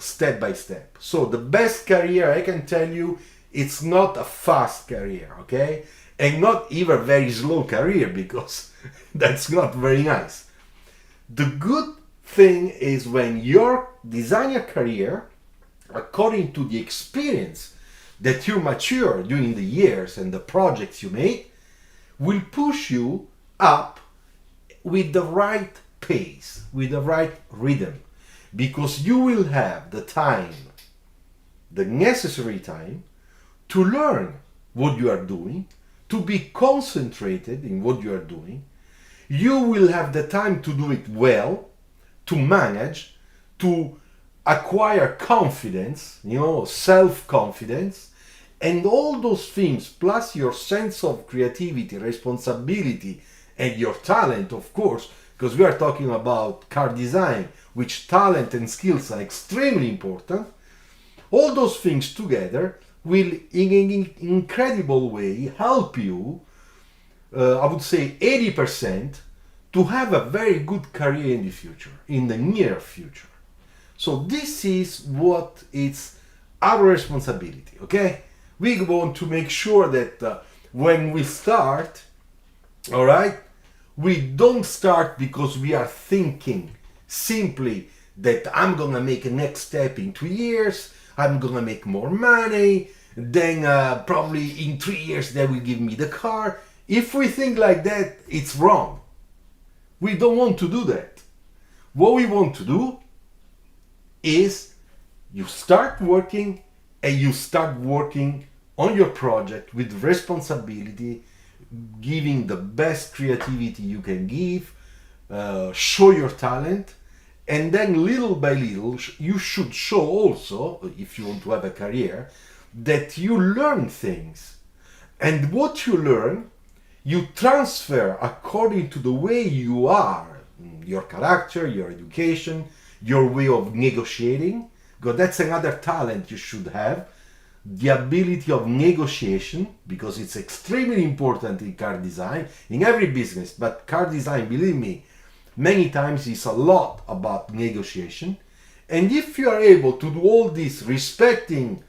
step by step. So the best career, I can tell you, it's not a fast career, okay? And not even very slow career, because that's not very nice. The good thing is when your designer career, according to the experience that you mature during the years and the projects you make, will push you up with the right pace, with the right rhythm, because you will have the time, the necessary time, to learn what you are doing, to be concentrated in what you are doing. You will have the time to do it well, to manage, to acquire confidence, self-confidence, and all those things, plus your sense of creativity, responsibility, and your talent, of course, because we are talking about car design, which talent and skills are extremely important. All those things together will, in an incredible way, help you, I would say 80%, to have a very good career in the future, in the near future. So this is what is our responsibility, okay? We want to make sure that when we start, all right, we don't start because we are thinking simply that I'm gonna make a next step in 2 years, I'm gonna make more money, then probably in 3 years they will give me the car. If we think like that, it's wrong. We don't want to do that. What we want to do is you start working, and you start working on your project with responsibility, giving the best creativity you can give, show your talent, and then little by little you should show also, if you want to have a career, that you learn things. And what you learn, you transfer according to the way you are, your character, your education, your way of negotiating, because that's another talent you should have, the ability of negotiation, because it's extremely important in car design, in every business, but car design, believe me, many times is a lot about negotiation. And if you are able to do all this respecting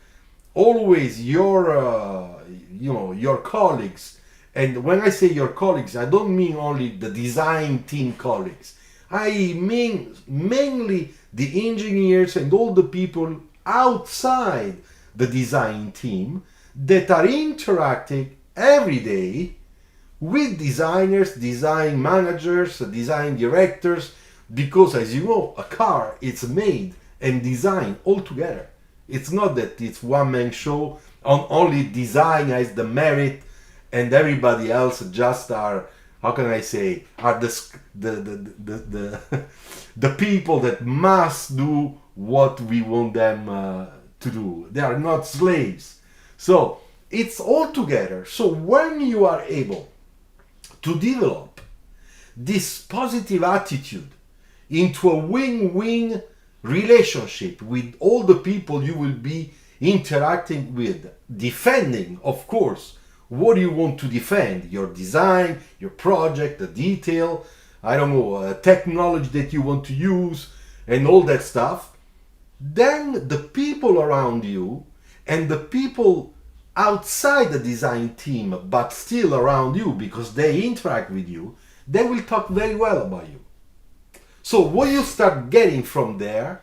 always your your colleagues, and when I say your colleagues, I don't mean only the design team colleagues, I mean mainly the engineers and all the people outside the design team that are interacting every day with designers, design managers, design directors, because as you know, a car is made and designed all together. It's not that it's one-man show, on only design has the merit and everybody else just are, how can I say, are the people that must do what we want them to do. They are not slaves. So it's all together. So when you are able to develop this positive attitude into a win-win relationship with all the people you will be interacting with, defending, of course, what you want to defend, your design, your project, the detail, I don't know, technology that you want to use, and all that stuff, then the people around you and the people outside the design team, but still around you because they interact with you, they will talk very well about you. So what you start getting from there,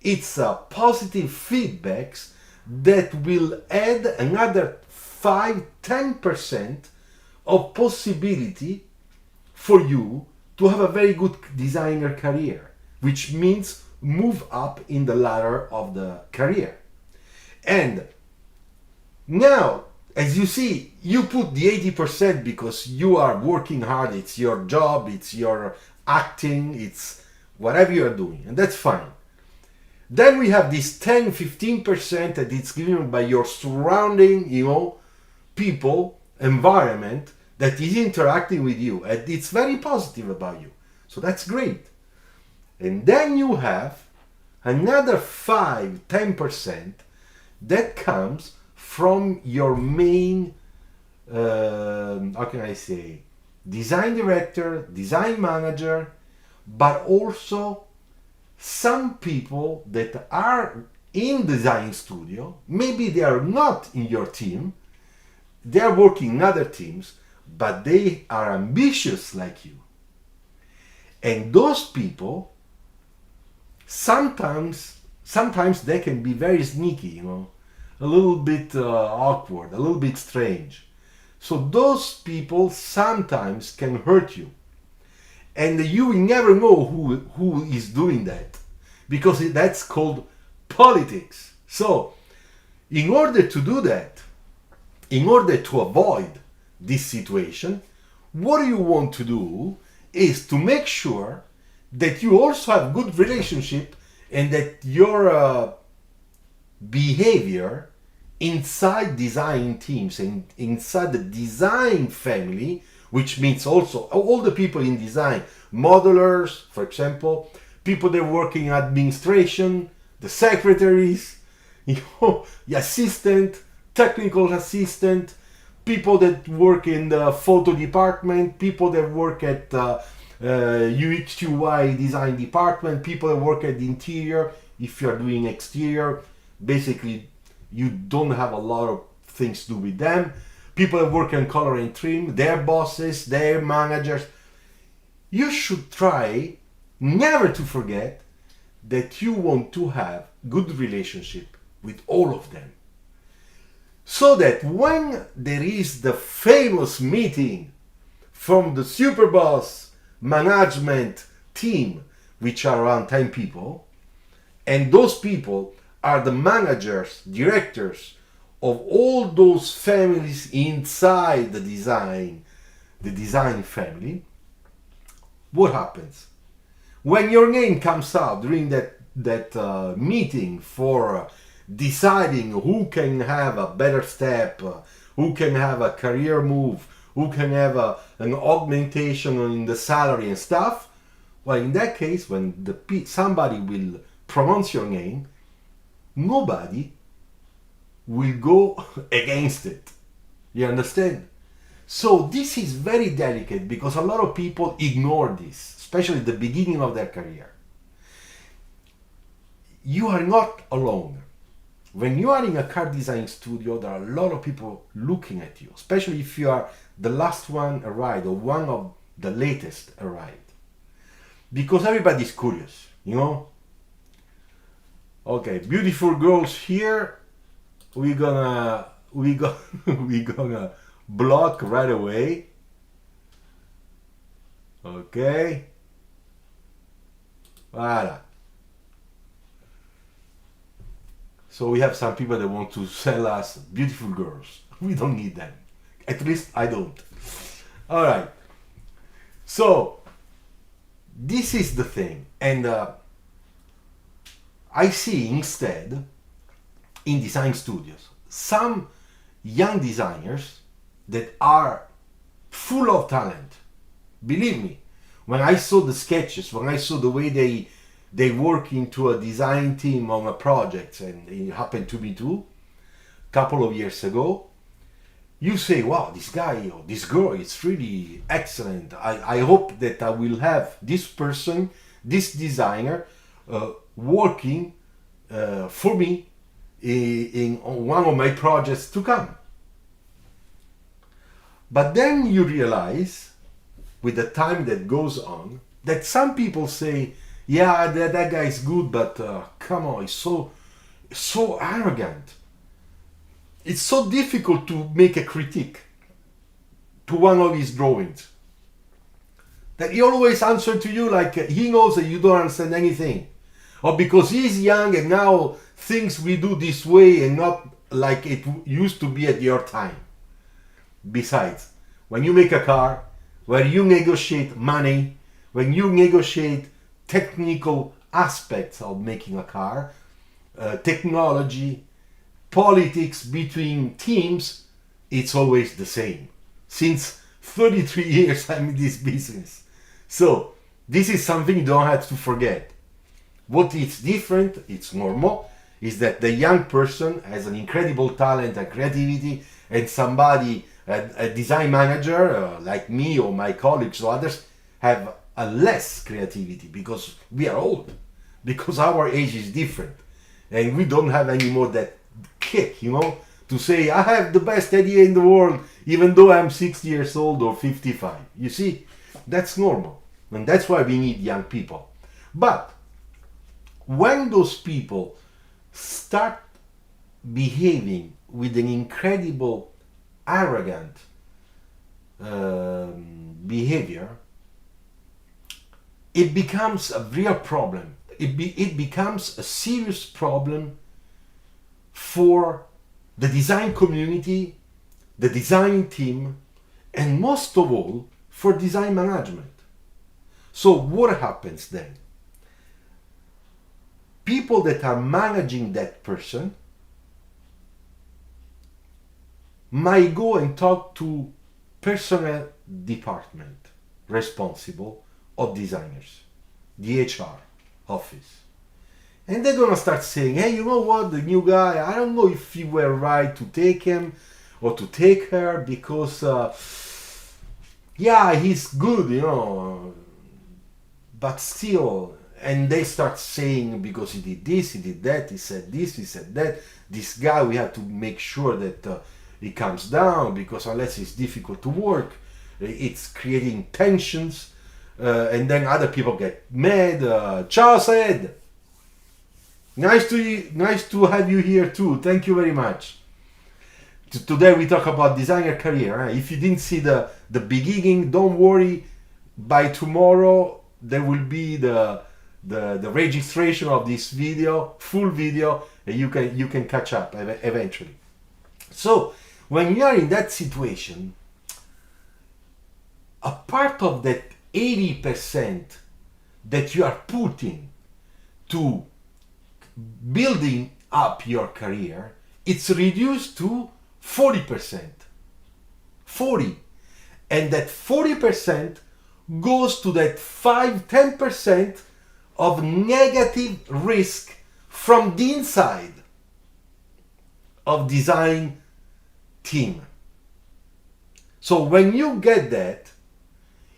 it's positive feedbacks that will add another 5-10% of possibility for you to have a very good designer career, which means move up in the ladder of the career. And now, as you see, you put the 80% because you are working hard, it's your job, it's your acting, it's whatever you are doing, and that's fine. Then we have this 10-15% that it's given by your surrounding, people, environment that is interacting with you, and it's very positive about you. So that's great. And then you have another 5-10% that comes from your main, how can I say, design director, design manager, but also some people that are in design studio, maybe they are not in your team, they are working in other teams, but they are ambitious like you. And those people, sometimes they can be very sneaky, you know, a little bit awkward, a little bit strange. So those people sometimes can hurt you. And you will never know who is doing that, because that's called politics. So in order to do that, in order to avoid this situation, what you want to do is to make sure that you also have good relationship and that your behavior inside design teams and inside the design family, which means also all the people in design, modelers, for example, people that work in administration, the secretaries, you know, the assistant, technical assistant, people that work in the photo department, people that work at UX UI design department, people that work at the interior. If you're doing exterior, basically you don't have a lot of things to do with them. People that work in color and trim, their bosses, their managers. You should try never to forget that you want to have good relationship with all of them. So that when there is the famous meeting from the super boss management team, which are around 10 people, and those people are the managers, directors of all those families inside the design family, what happens? When your name comes out during that meeting for deciding who can have a better step, who can have a career move, who can have an augmentation in the salary and stuff, well, in that case, when somebody will pronounce your name, nobody will go against it. You understand? So this is very delicate because a lot of people ignore this, especially at the beginning of their career. You are not alone. When you are in a car design studio, there are a lot of people looking at you, especially if you are the last one arrived or one of the latest arrived. Because everybody's curious, you know? Okay, beautiful girls here. We're gonna block right away. Okay. Voila. So we have some people that want to sell us beautiful girls. We don't need them. At least I don't. All right. So this is the thing. And I see instead in design studios some young designers that are full of talent. Believe me, when I saw the sketches, when I saw the way they work into a design team on a project, and it happened to me too, a couple of years ago, you say, wow, this guy or this girl is really excellent. I hope that I will have this person, this designer, working for me in one of my projects to come. But then you realize, with the time that goes on, that some people say, yeah, that guy is good, but come on, he's so arrogant. It's so difficult to make a critique to one of his drawings that he always answers to you like he knows that you don't understand anything, or because he's young and now things we do this way and not like it used to be at your time. Besides, when you make a car, when you negotiate money, when you negotiate technical aspects of making a car, technology, politics between teams, it's always the same. Since 33 years I'm in this business. So this is something you don't have to forget. What is different, it's normal, is that the young person has an incredible talent and creativity, and somebody, a design manager like me or my colleagues or others, have a less creativity because we are old, because our age is different. and we don't have anymore that kick, to say I have the best idea in the world even though I'm 60 years old or 55. You see, that's normal, and that's why we need young people. But when those people start behaving with an incredible arrogant behavior, it becomes a real problem. It becomes a serious problem for the design community, the design team, and most of all for design management. So what happens then? People that are managing that person might go and talk to personnel department responsible of designers, the HR office. And they're gonna start saying, hey, you know what, the new guy, I don't know if you were right to take him or to take her because, yeah, he's good, but still. And they start saying, because he did this, he did that, he said this, he said that, this guy, we have to make sure that he comes down, because unless it's difficult to work, it's creating tensions, and then other people get mad. Ciao, Saed! Nice to have you here too. Thank you very much. Today we talk about designer career. If you didn't see the beginning, don't worry. By tomorrow there will be the registration of this video, full video, and you can catch up eventually. So when you are in that situation, a part of that 80% that you are putting to building up your career, it's reduced to 40%. 40. And that 40% goes to that 5-10% of negative risk from the inside of design team. So when you get that,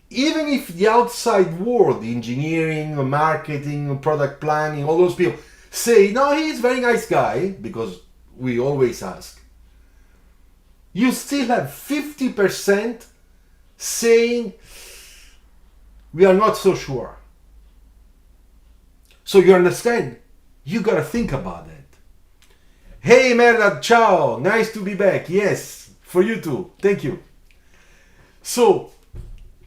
even if the outside world, engineering, marketing, product planning, all those people say, no, he's a very nice guy, because we always ask, you still have 50% saying, we are not so sure. So you understand, you gotta think about that. Hey Merda, ciao, nice to be back. Yes, for you too, thank you. So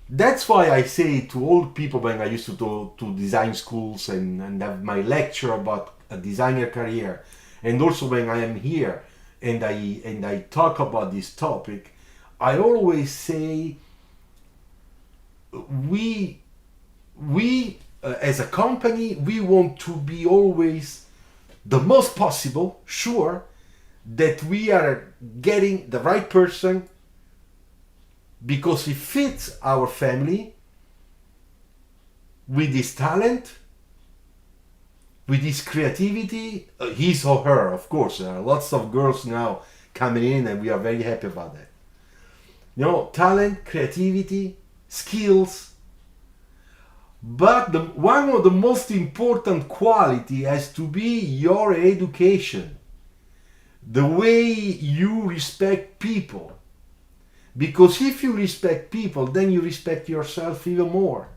that's why I say to old people, when I used to go to design schools and have my lecture about a designer career, and also when I am here and I talk about this topic, I always say we as a company, we want to be always the most possible sure that we are getting the right person, because he fits our family with his talent, with his creativity, his or her, of course. There are lots of girls now coming in, and we are very happy about that. Talent, creativity, skills. But one of the most important quality has to be your education, the way you respect people. Because if you respect people, then you respect yourself even more.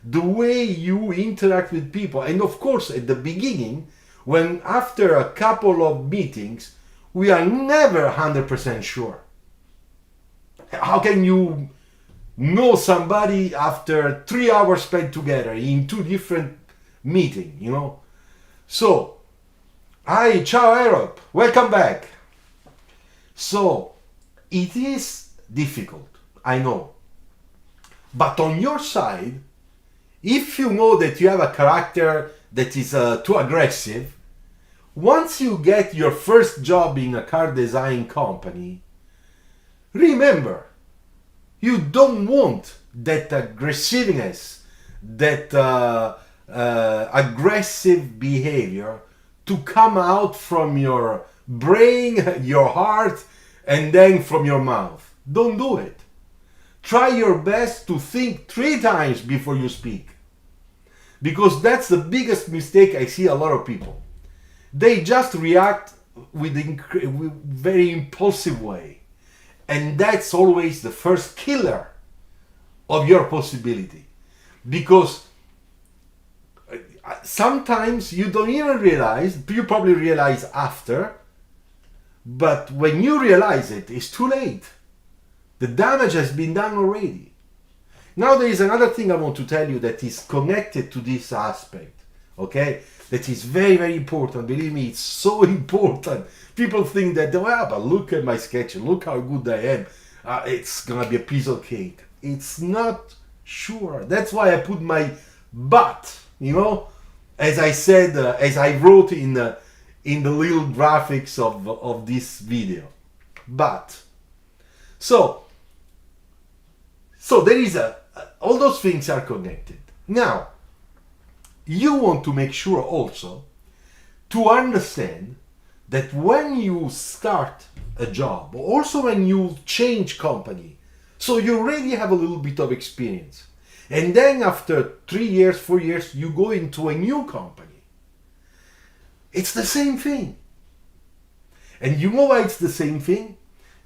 The way you interact with people. And of course, at the beginning, when after a couple of meetings, we are never 100% sure. How can you know somebody after 3 hours spent together in 2 different meetings, So, hi, ciao Europe, welcome back. So, it is difficult, I know. But on your side, if you know that you have a character that is too aggressive, once you get your first job in a car design company, remember, you don't want that aggressiveness, that aggressive behavior to come out from your brain, your heart, and then from your mouth. Don't do it. Try your best to think 3 times before you speak. Because that's the biggest mistake I see a lot of people. They just react with very impulsive way. And that's always the first killer of your possibility. Because sometimes you don't even realize, you probably realize after, but when you realize it, it's too late. The damage has been done already. Now there is another thing I want to tell you that is connected to this aspect, okay? That is very, very important. Believe me, it's so important. People think that, well, but look at my sketch, look how good I am. It's gonna be a piece of cake. It's not sure. That's why I put my but, you know, as I said, as I wrote in the little graphics of this video. But, so there is all those things are connected. Now, you want to make sure also to understand that when you start a job, also when you change company, so you already have a little bit of experience, and then after 3 years, 4 years, you go into a new company. It's the same thing. And you know why it's the same thing?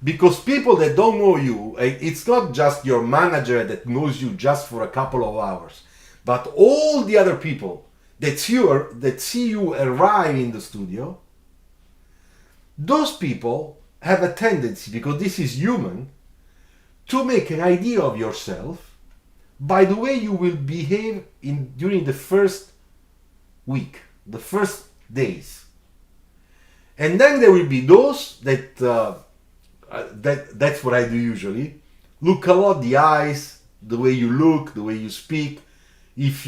Because people that don't know you, it's not just your manager that knows you just for a couple of hours, but all the other people that see you arrive in the studio, those people have a tendency, because this is human, to make an idea of yourself by the way you will behave during the first week, the first days. And then there will be those that's what I do usually. Look a lot the eyes, the way you look, the way you speak, if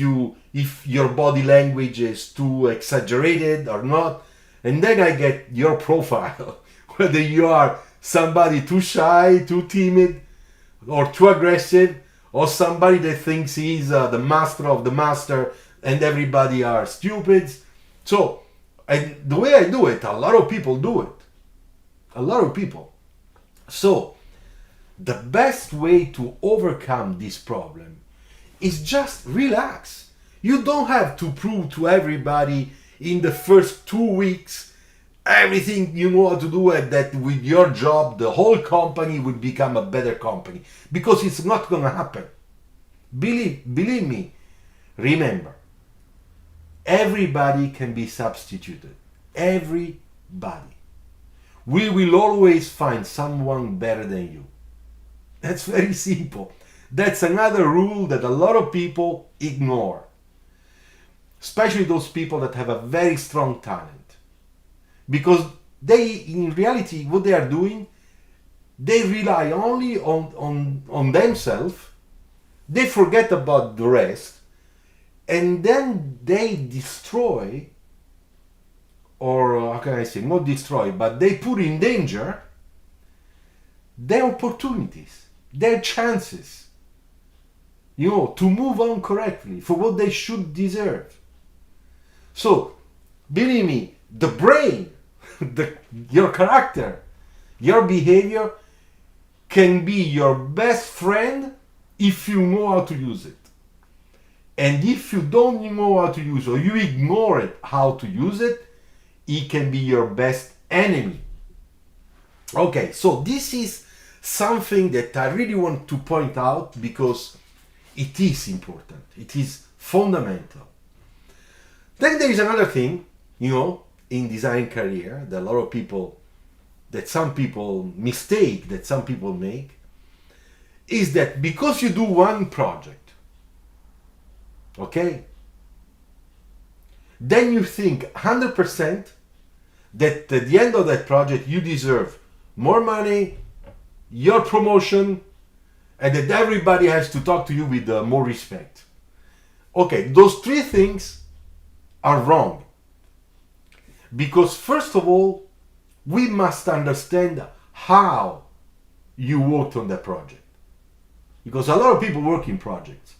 your body language is too exaggerated or not. And then I get your profile, whether you are somebody too shy, too timid, or too aggressive, or somebody that thinks he's the master of the master and everybody are stupids. So, and the way I do it, a lot of people do it. A lot of people. So, the best way to overcome this problem is just relax. You don't have to prove to everybody in the first 2 weeks everything you know how to do, and that with your job the whole company will become a better company, because it's not gonna happen. Believe me, remember, everybody can be substituted. Everybody. We will always find someone better than you. That's very simple. That's another rule that a lot of people ignore, especially those people that have a very strong talent. Because they, in reality, what they are doing, they rely only on themselves, they forget about the rest, and then they destroy, or how can I say, not destroy, but they put in danger their opportunities, their chances, you know, to move on correctly for what they should deserve. So, believe me, the brain, your character, your behavior can be your best friend if you know how to use it. And if you don't know how to use it, or you ignore it, how to use it, it can be your best enemy. Okay, so this is something that I really want to point out, because it is important. It is fundamental. Then there is another thing, you know, in design career that a lot of people, that some people mistake, that some people make, is that because you do one project, okay, then you think 100% that at the end of that project you deserve more money, your promotion, and that everybody has to talk to you with more respect. Okay, those three things are wrong. Because first of all, we must understand how you worked on that project. Because a lot of people work in projects,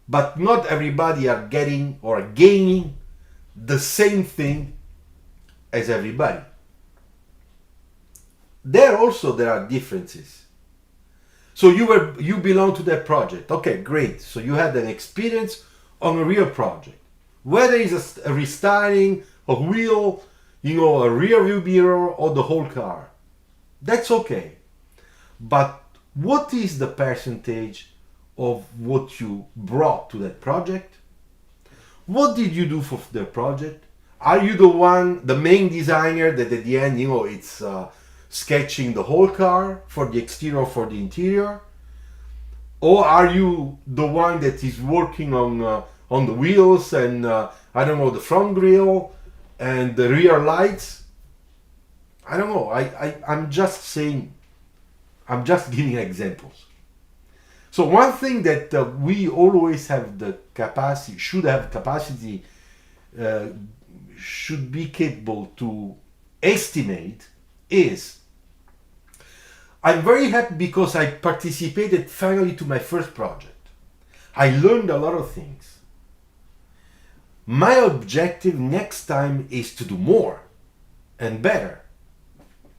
but not everybody are getting or gaining the same thing as everybody. There are differences. So you belong to that project. Okay, great. So you had an experience on a real project. Whether it's a restyling, a wheel, a rear view mirror or the whole car. That's okay. But what is the percentage of what you brought to that project? What did you do for the project? Are you the main designer that at the end, it's sketching the whole car for the exterior, for the interior? Or are you the one that is working on the wheels and the front grille and the rear lights? I don't know. I'm just saying. I'm just giving examples. So one thing that we always have the capacity, should have capacity, should be capable to estimate is, I'm very happy because I participated finally to my first project. I learned a lot of things. My objective next time is to do more and better.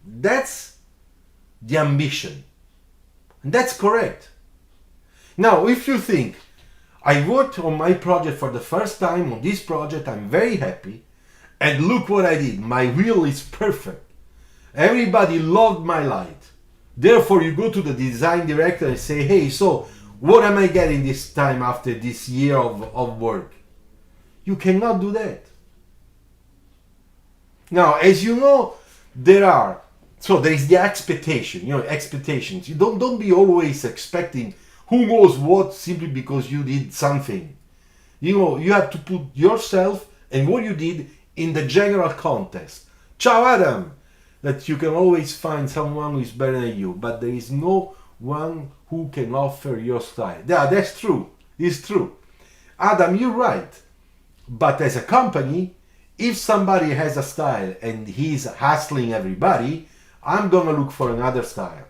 That's the ambition. And that's correct. Now, if you think, I worked on my project for the first time on this project, I'm very happy, and look what I did, my wheel is perfect. Everybody loved my light. Therefore, you go to the design director and say, hey, so what am I getting this time after this year of work? You cannot do that. Now, as you know, there is the expectation, expectations. You don't be always expecting who knows what simply because you did something. You have to put yourself and what you did in the general context. Ciao Adam! That you can always find someone who is better than you, but there is no one who can offer your style. Yeah, that's true. It's true. Adam, you're right. But as a company, if somebody has a style and he's hustling everybody, I'm gonna look for another style.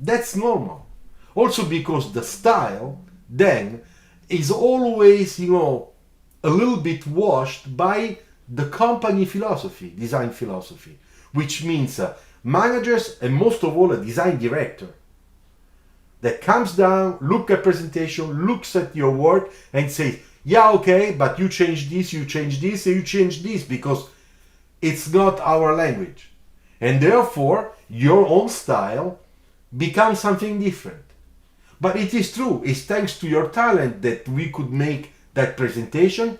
That's normal. Also because the style then is always, a little bit washed by the company philosophy, design philosophy, which means managers and most of all a design director that comes down, look at presentation, looks at your work and says, yeah, okay, but you change this, you change this because it's not our language. And therefore, your own style becomes something different. But it is true, it's thanks to your talent that we could make that presentation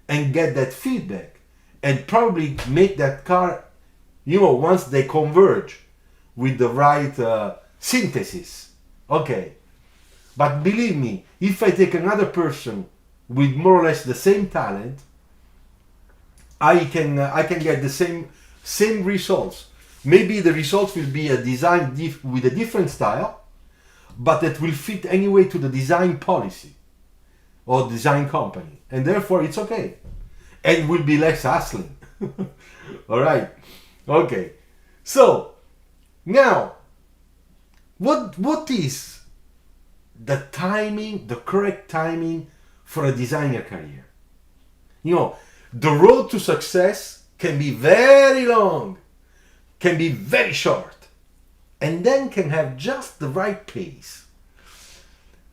and get that feedback and probably make that car, once they converge with the right synthesis. Okay. But believe me, if I take another person with more or less the same talent, I can get the same results. Maybe the results will be a design with a different style, but that will fit anyway to the design policy or design company, and therefore it's okay, and will be less hustling. All right, okay. So now, what is the timing, the correct timing for a designer career? The road to success can be very long, can be very short, and then can have just the right pace.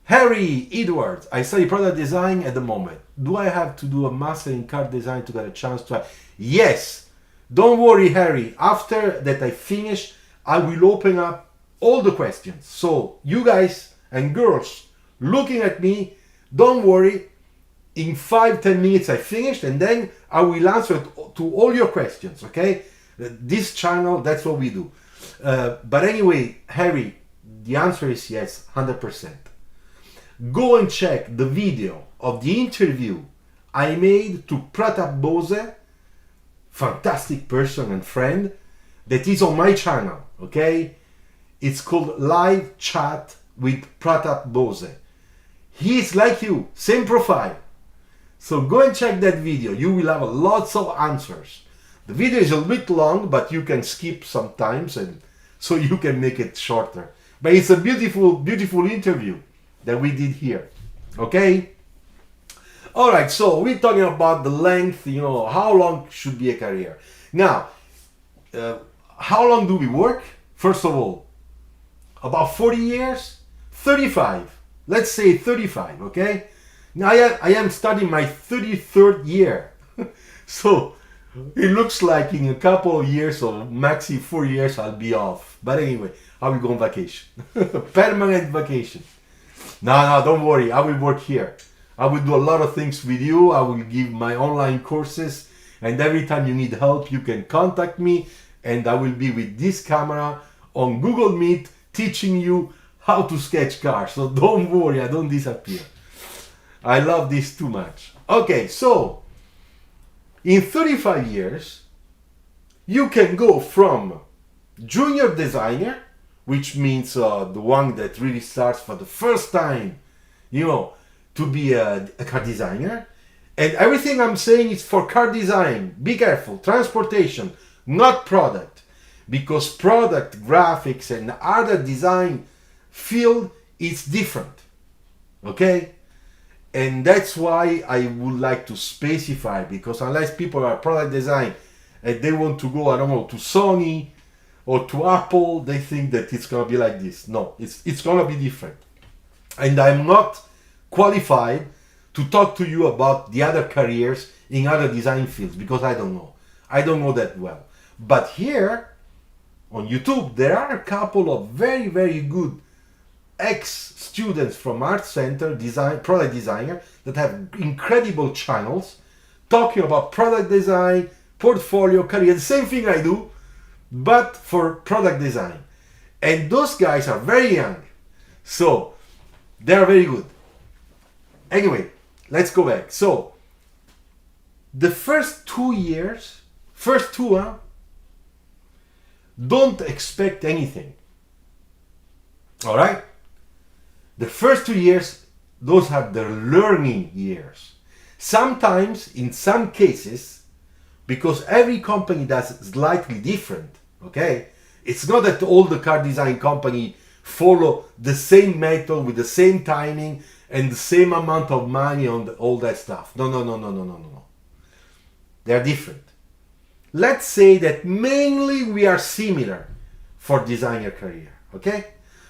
Harry Edwards, I study product design at the moment. Do I have to do a master in car design to get a chance to? Yes. Don't worry, Harry. After that I finish, I will open up all the questions. So you guys and girls looking at me, don't worry. In 5-10 minutes I finished, and then I will answer to all your questions, okay? This channel, that's what we do. But anyway, Harry, the answer is yes, 100%. Go and check the video of the interview I made to Pratap Bose, fantastic person and friend, that is on my channel, okay? It's called Live Chat with Pratap Bose. He is like you, same profile. So go and check that video. You will have lots of answers. The video is a bit long, but you can skip sometimes, and so you can make it shorter. But it's a beautiful, beautiful interview that we did here. Okay? All right, so we're talking about the length, how long should be a career. Now, how long do we work? First of all, about 40 years, 35. Let's say 35, okay? Now I am studying my 33rd year. So It looks like in a couple of years or maxi 4 years I'll be off. But anyway, I will go on vacation. Permanent vacation. No, don't worry. I will work here. I will do a lot of things with you. I will give my online courses. And every time you need help, you can contact me. And I will be with this camera on Google Meet teaching you how to sketch cars. So don't worry, I don't disappear. I love this too much. Okay, so in 35 years, you can go from junior designer, which means the one that really starts for the first time, to be a car designer. And everything I'm saying is for car design. Be careful. Transportation, not product. Because product, graphics, and other design field is different. Okay? And that's why I would like to specify, because unless people are product design and they want to go, I don't know, to Sony or to Apple, they think that it's going to be like this. No, it's going to be different. And I'm not qualified to talk to you about the other careers in other design fields, because I don't know. I don't know that well. But here on YouTube, there are a couple of very, very good ex-students from Art Center, product designer, that have incredible channels talking about product design, portfolio, career, the same thing I do, but for product design. And those guys are very young, so they are very good. Anyway, let's go back. So the first 2 years, don't expect anything. All right? The first 2 years, those are the learning years. Sometimes, in some cases, because every company does slightly different, okay? It's not that all the car design company follow the same method with the same timing and the same amount of money on all that stuff. No. They're different. Let's say that mainly we are similar for designer career, okay?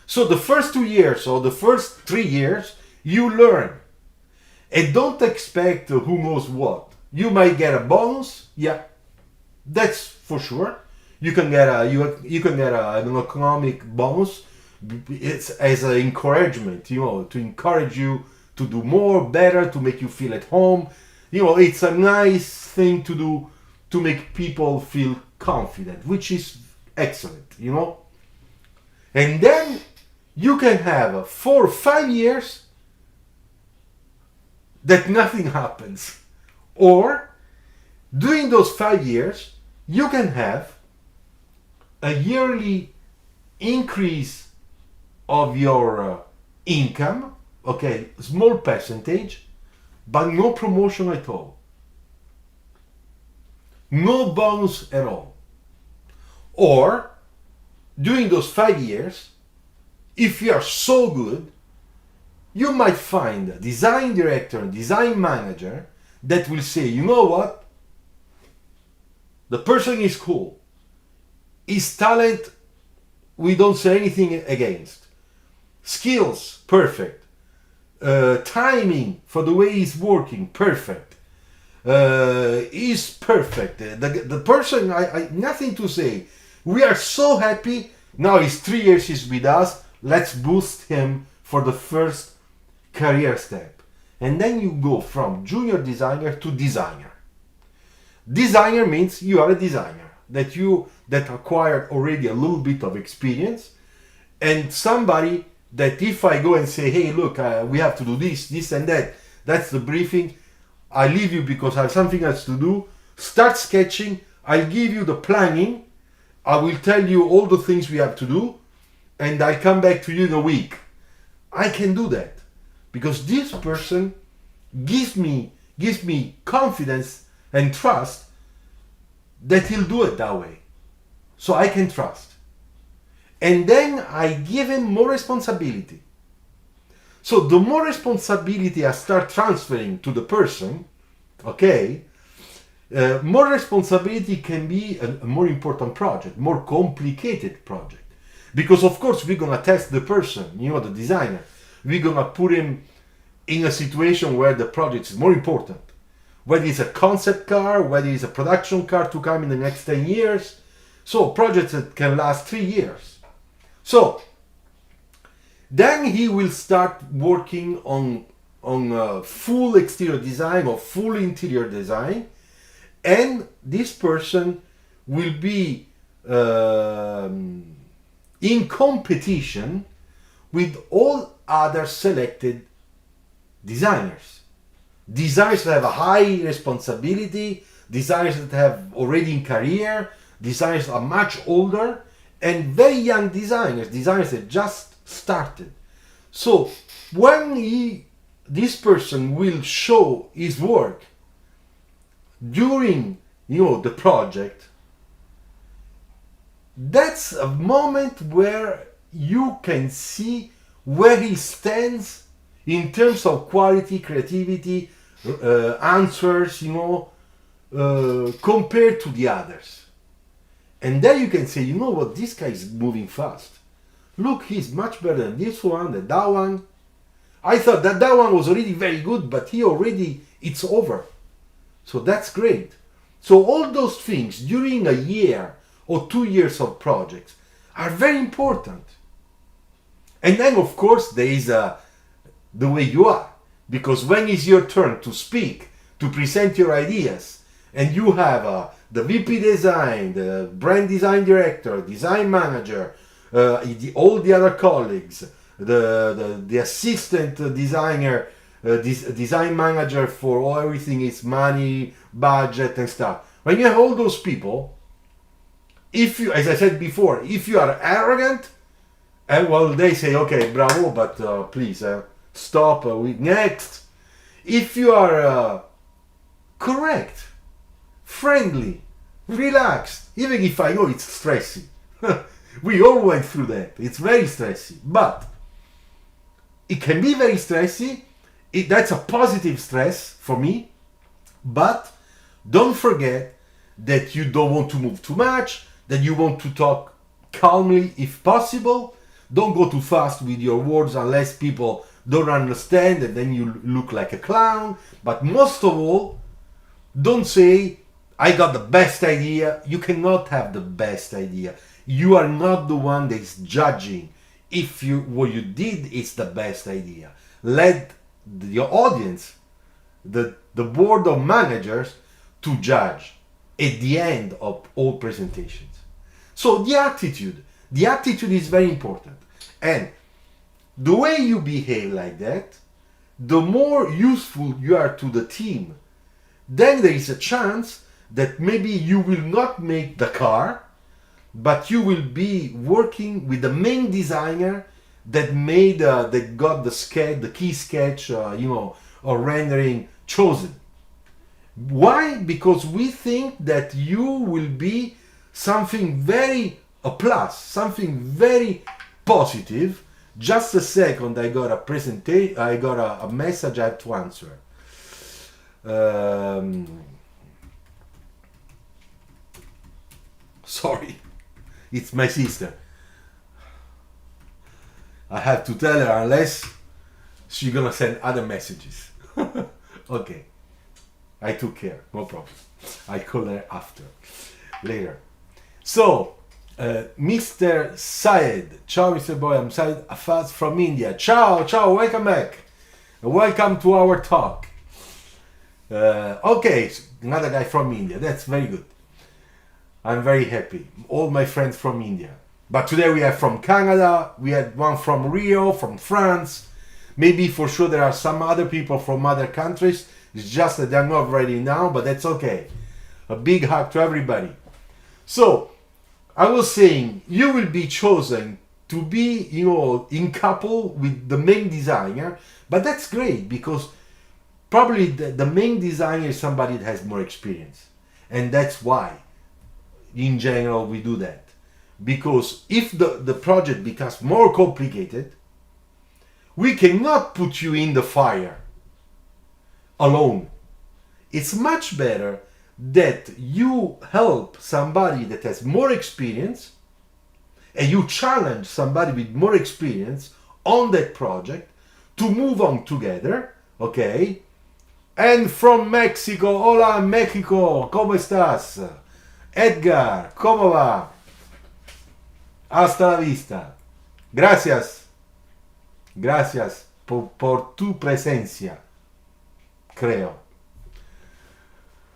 So the first 2 years or the first 3 years, you learn. And don't expect who knows what. You might get a bonus, yeah, that's for sure. You can get an economic bonus. It's as an encouragement, to encourage you to do more, better, to make you feel at home. It's a nice thing to do to make people feel confident, which is excellent, And then you can have 4 or 5 years that nothing happens. Or during those 5 years, you can have a yearly increase of your income, okay, small percentage, but no promotion at all. No bonus at all. Or during those 5 years, if you are so good, you might find a design director and design manager that will say, you know what? The person is cool. His talent, we don't say anything against. Skills, perfect. Timing for the way he's working, perfect. He's perfect. The person, I nothing to say. We are so happy. Now he's 3 years he's with us. Let's boost him for the first career step. And then you go from junior designer to designer. Designer means you are a designer, that acquired already a little bit of experience, and somebody that if I go and say, hey, look, we have to do this and that, that's the briefing, I leave you because I have something else to do, start sketching, I'll give you the planning, I will tell you all the things we have to do, and I'll come back to you in a week. I can do that because this person gives me confidence and trust that he'll do it that way. So I can trust. And then I give him more responsibility. So the more responsibility I start transferring to the person, okay, more responsibility can be a more important project, more complicated project. Because of course we're gonna test the person, the designer. We're gonna put him in a situation where the project is more important, whether it's a concept car, whether it's a production car to come in the next 10 years. So projects that can last 3 years. So then he will start working on full exterior design or full interior design, and this person will be in competition with all other selected designers. Designers that have a high responsibility, designers that have already in career, designers that are much older, and very young designers that just started. So when this person will show his work during the project, that's a moment where you can see where he stands in terms of quality, creativity, answers, compared to the others. And then you can say, you know what, this guy is moving fast. Look, he's much better than this one, than that one. I thought that one was already very good, but it's over. So that's great. So all those things during a year or 2 years of projects are very important. And then, of course, there is the way you are. Because when it's your turn to speak, to present your ideas, and you have the VP design, the brand design director, design manager, all the other colleagues, the assistant designer, design manager for everything is money, budget and stuff. When you have all those people, if you, as I said before, if you are arrogant, and well, they say, okay, bravo, but please stop. Next. If you are correct, friendly, relaxed, even if I know it's stressy, we all went through that. It's very stressy, but it can be very stressy. That's a positive stress for me, but don't forget that you don't want to move too much, that you want to talk calmly if possible. Don't go too fast with your words unless people don't understand and then you look like a clown. But most of all, don't say, I got the best idea. You cannot have the best idea. You are not the one that is judging if what you did is the best idea. Let your audience, the board of managers, to judge at the end of all presentations. So the attitude is very important. And the way you behave like that, the more useful you are to the team, then there is a chance that maybe you will not make the car, but you will be working with the main designer that got the sketch, the key sketch, or rendering chosen. Why? Because we think that you will be something a plus, something very positive. Just a second, I got a message I have to answer. Sorry, it's my sister. I have to tell her unless she's gonna send other messages. Okay, I took care, no problem. I call her later. So, Mr. Syed. Ciao, Mr. Boy. I'm Syed Afaz from India. Ciao, welcome back. Welcome to our talk. Okay, another guy from India. That's very good. I'm very happy. All my friends from India. But today we have from Canada, we had one from Rio, from France. Maybe for sure there are some other people from other countries. It's just that they're not ready now, but that's okay. A big hug to everybody. So, I was saying, you will be chosen to be, in couple with the main designer, but that's great because probably the main designer is somebody that has more experience. And that's why, in general, we do that. Because if the project becomes more complicated, we cannot put you in the fire alone. It's much better that you help somebody that has more experience and you challenge somebody with more experience on that project to move on together, okay? And from Mexico, hola México, ¿cómo estás? Edgar, ¿cómo va? Hasta la vista. Gracias. Gracias por tu presencia, creo.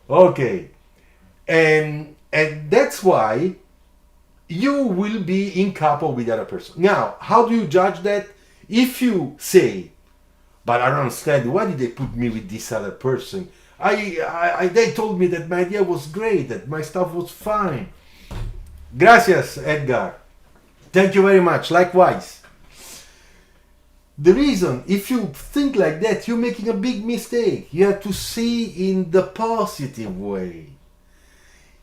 Okay. And that's why you will be in couple with the other person. Now, how do you judge that? If you say, but I don't understand, why did they put me with this other person? They told me that my idea was great, that my stuff was fine. Gracias, Edgar. Thank you very much. Likewise. The reason, if you think like that, you're making a big mistake. You have to see in the positive way.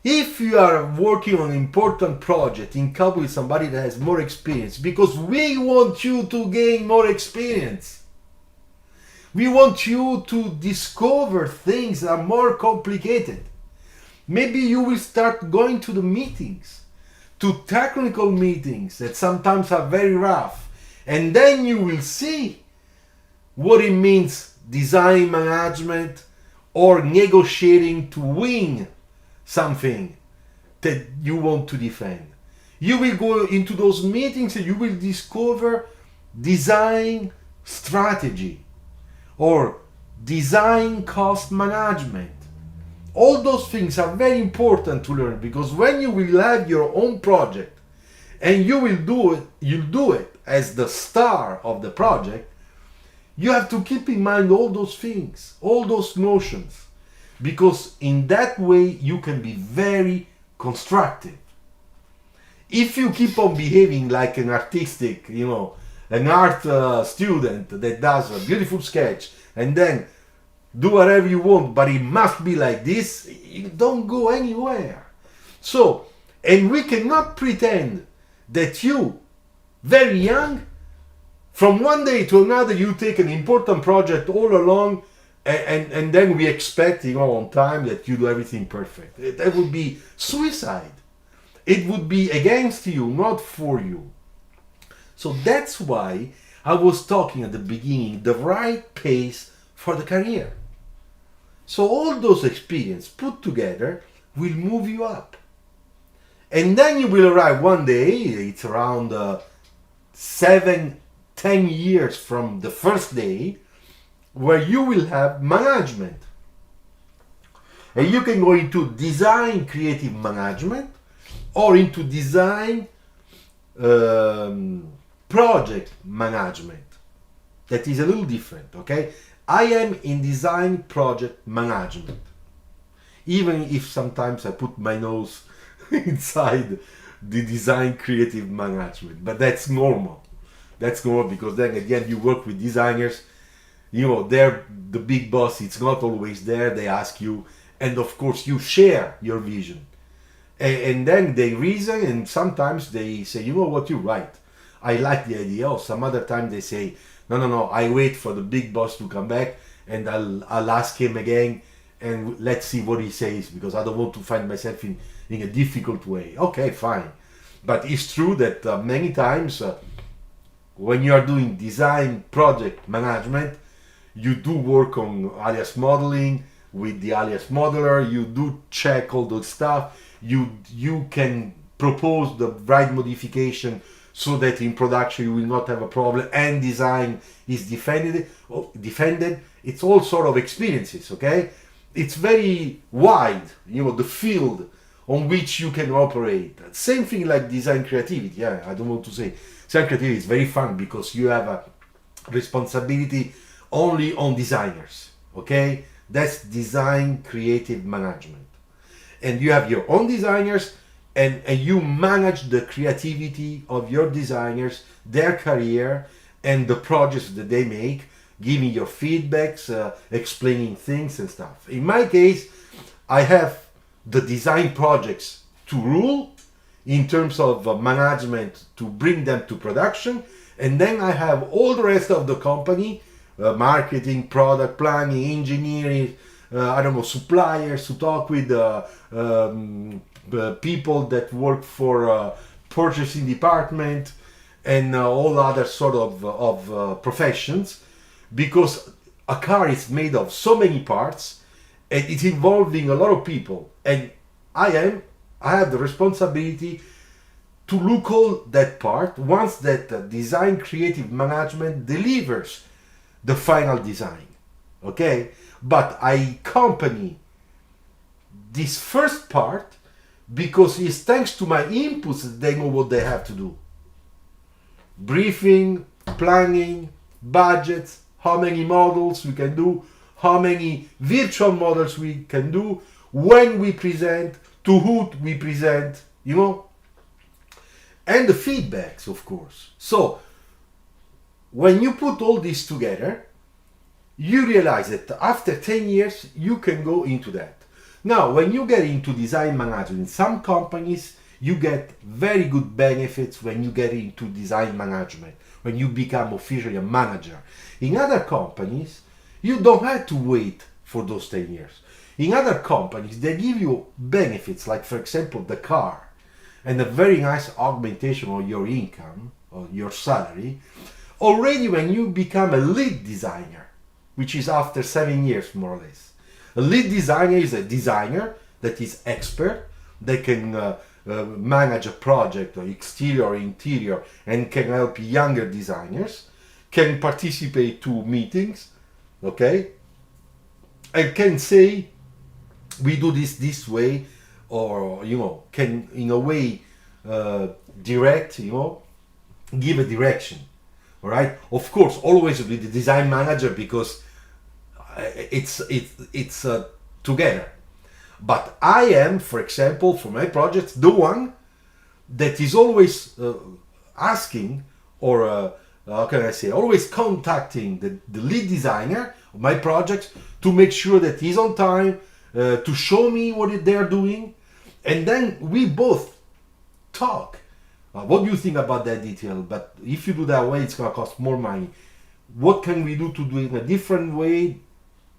If you are working on an important project in couple with somebody that has more experience, because we want you to gain more experience. We want you to discover things that are more complicated. Maybe you will start going to the meetings, to technical meetings that sometimes are very rough. And then you will see what it means design management or negotiating to win something that you want to defend. You will go into those meetings and you will discover design strategy or design cost management. All those things are very important to learn, because when you will have your own project and you'll do it as the star of the project, you have to keep in mind all those things, all those notions, because in that way you can be very constructive. If you keep on behaving like an artistic, an art student that does a beautiful sketch and then do whatever you want, but it must be like this, you don't go anywhere. So, and we cannot pretend that you, very young, from one day to another, you take an important project all along, and then we expect, on time that you do everything perfect. That would be suicide. It would be against you, not for you. So that's why I was talking at the beginning, the right pace for the career. So all those experiences put together will move you up. And then you will arrive one day, it's around 7-10 years from the first day, where you will have management. And you can go into design creative management or into design project management. That is a little different, okay? I am in design project management. Even if sometimes I put my nose inside the design creative management. But that's normal. That's normal, because then again you work with designers. They're the big boss. It's not always there. They ask you, and of course you share your vision. And then they reason, and sometimes they say, what, you're right. I like the idea. Or some other time they say, no, I wait for the big boss to come back and I'll ask him again and let's see what he says, because I don't want to find myself in a difficult way. Okay, fine. But it's true that many times when you are doing design project management, you do work on alias modeling with the alias modeler, you do check all those stuff, you can propose the right modification so that in production you will not have a problem, and design is defended. It's all sort of experiences, okay? It's very wide, the field on which you can operate. Same thing like design creativity. I don't want to say design creativity is very fun because you have a responsibility only on designers, okay? That's design creative management. And you have your own designers, and you manage the creativity of your designers, their career, and the projects that they make, giving your feedbacks, explaining things and stuff. In my case, I have the design projects to rule in terms of management to bring them to production, and then I have all the rest of the company, marketing, product planning, engineering, suppliers, to talk with people that work for purchasing department, and all other sort of professions, because a car is made of so many parts and it's involving a lot of people, and I have the responsibility to look all that part once that design creative management delivers the final design. Okay, but I accompany this first part because it's thanks to my inputs that they know what they have to do. Briefing, planning, budgets, how many models we can do, how many virtual models we can do, when we present, to who we present, you know, and the feedbacks, of course. So when you put all this together, you realize that after 10 years, you can go into that. Now, when you get into design management, in some companies, you get very good benefits when you get into design management, when you become officially a manager. In other companies, you don't have to wait for those 10 years. In other companies, they give you benefits, like, for example, the car, and a very nice augmentation of your income, or your salary, already when you become a lead designer, which is after 7 years, more or less. A lead designer is a designer that is expert, that can manage a project, or exterior or interior, and can help younger designers, can participate to meetings, okay, and can say, we do this way, or, you know, can in a way direct, you know, give a direction. All right, of course, always with the design manager, because it's together. But I am, for example, for my projects, the one that is always asking, or how can I say, always contacting the lead designer of my projects to make sure that he's on time, to show me what they're doing, and then we both talk. What do you think about that detail? But if you do that way, it's going to cost more money. What can we do to do it in a different way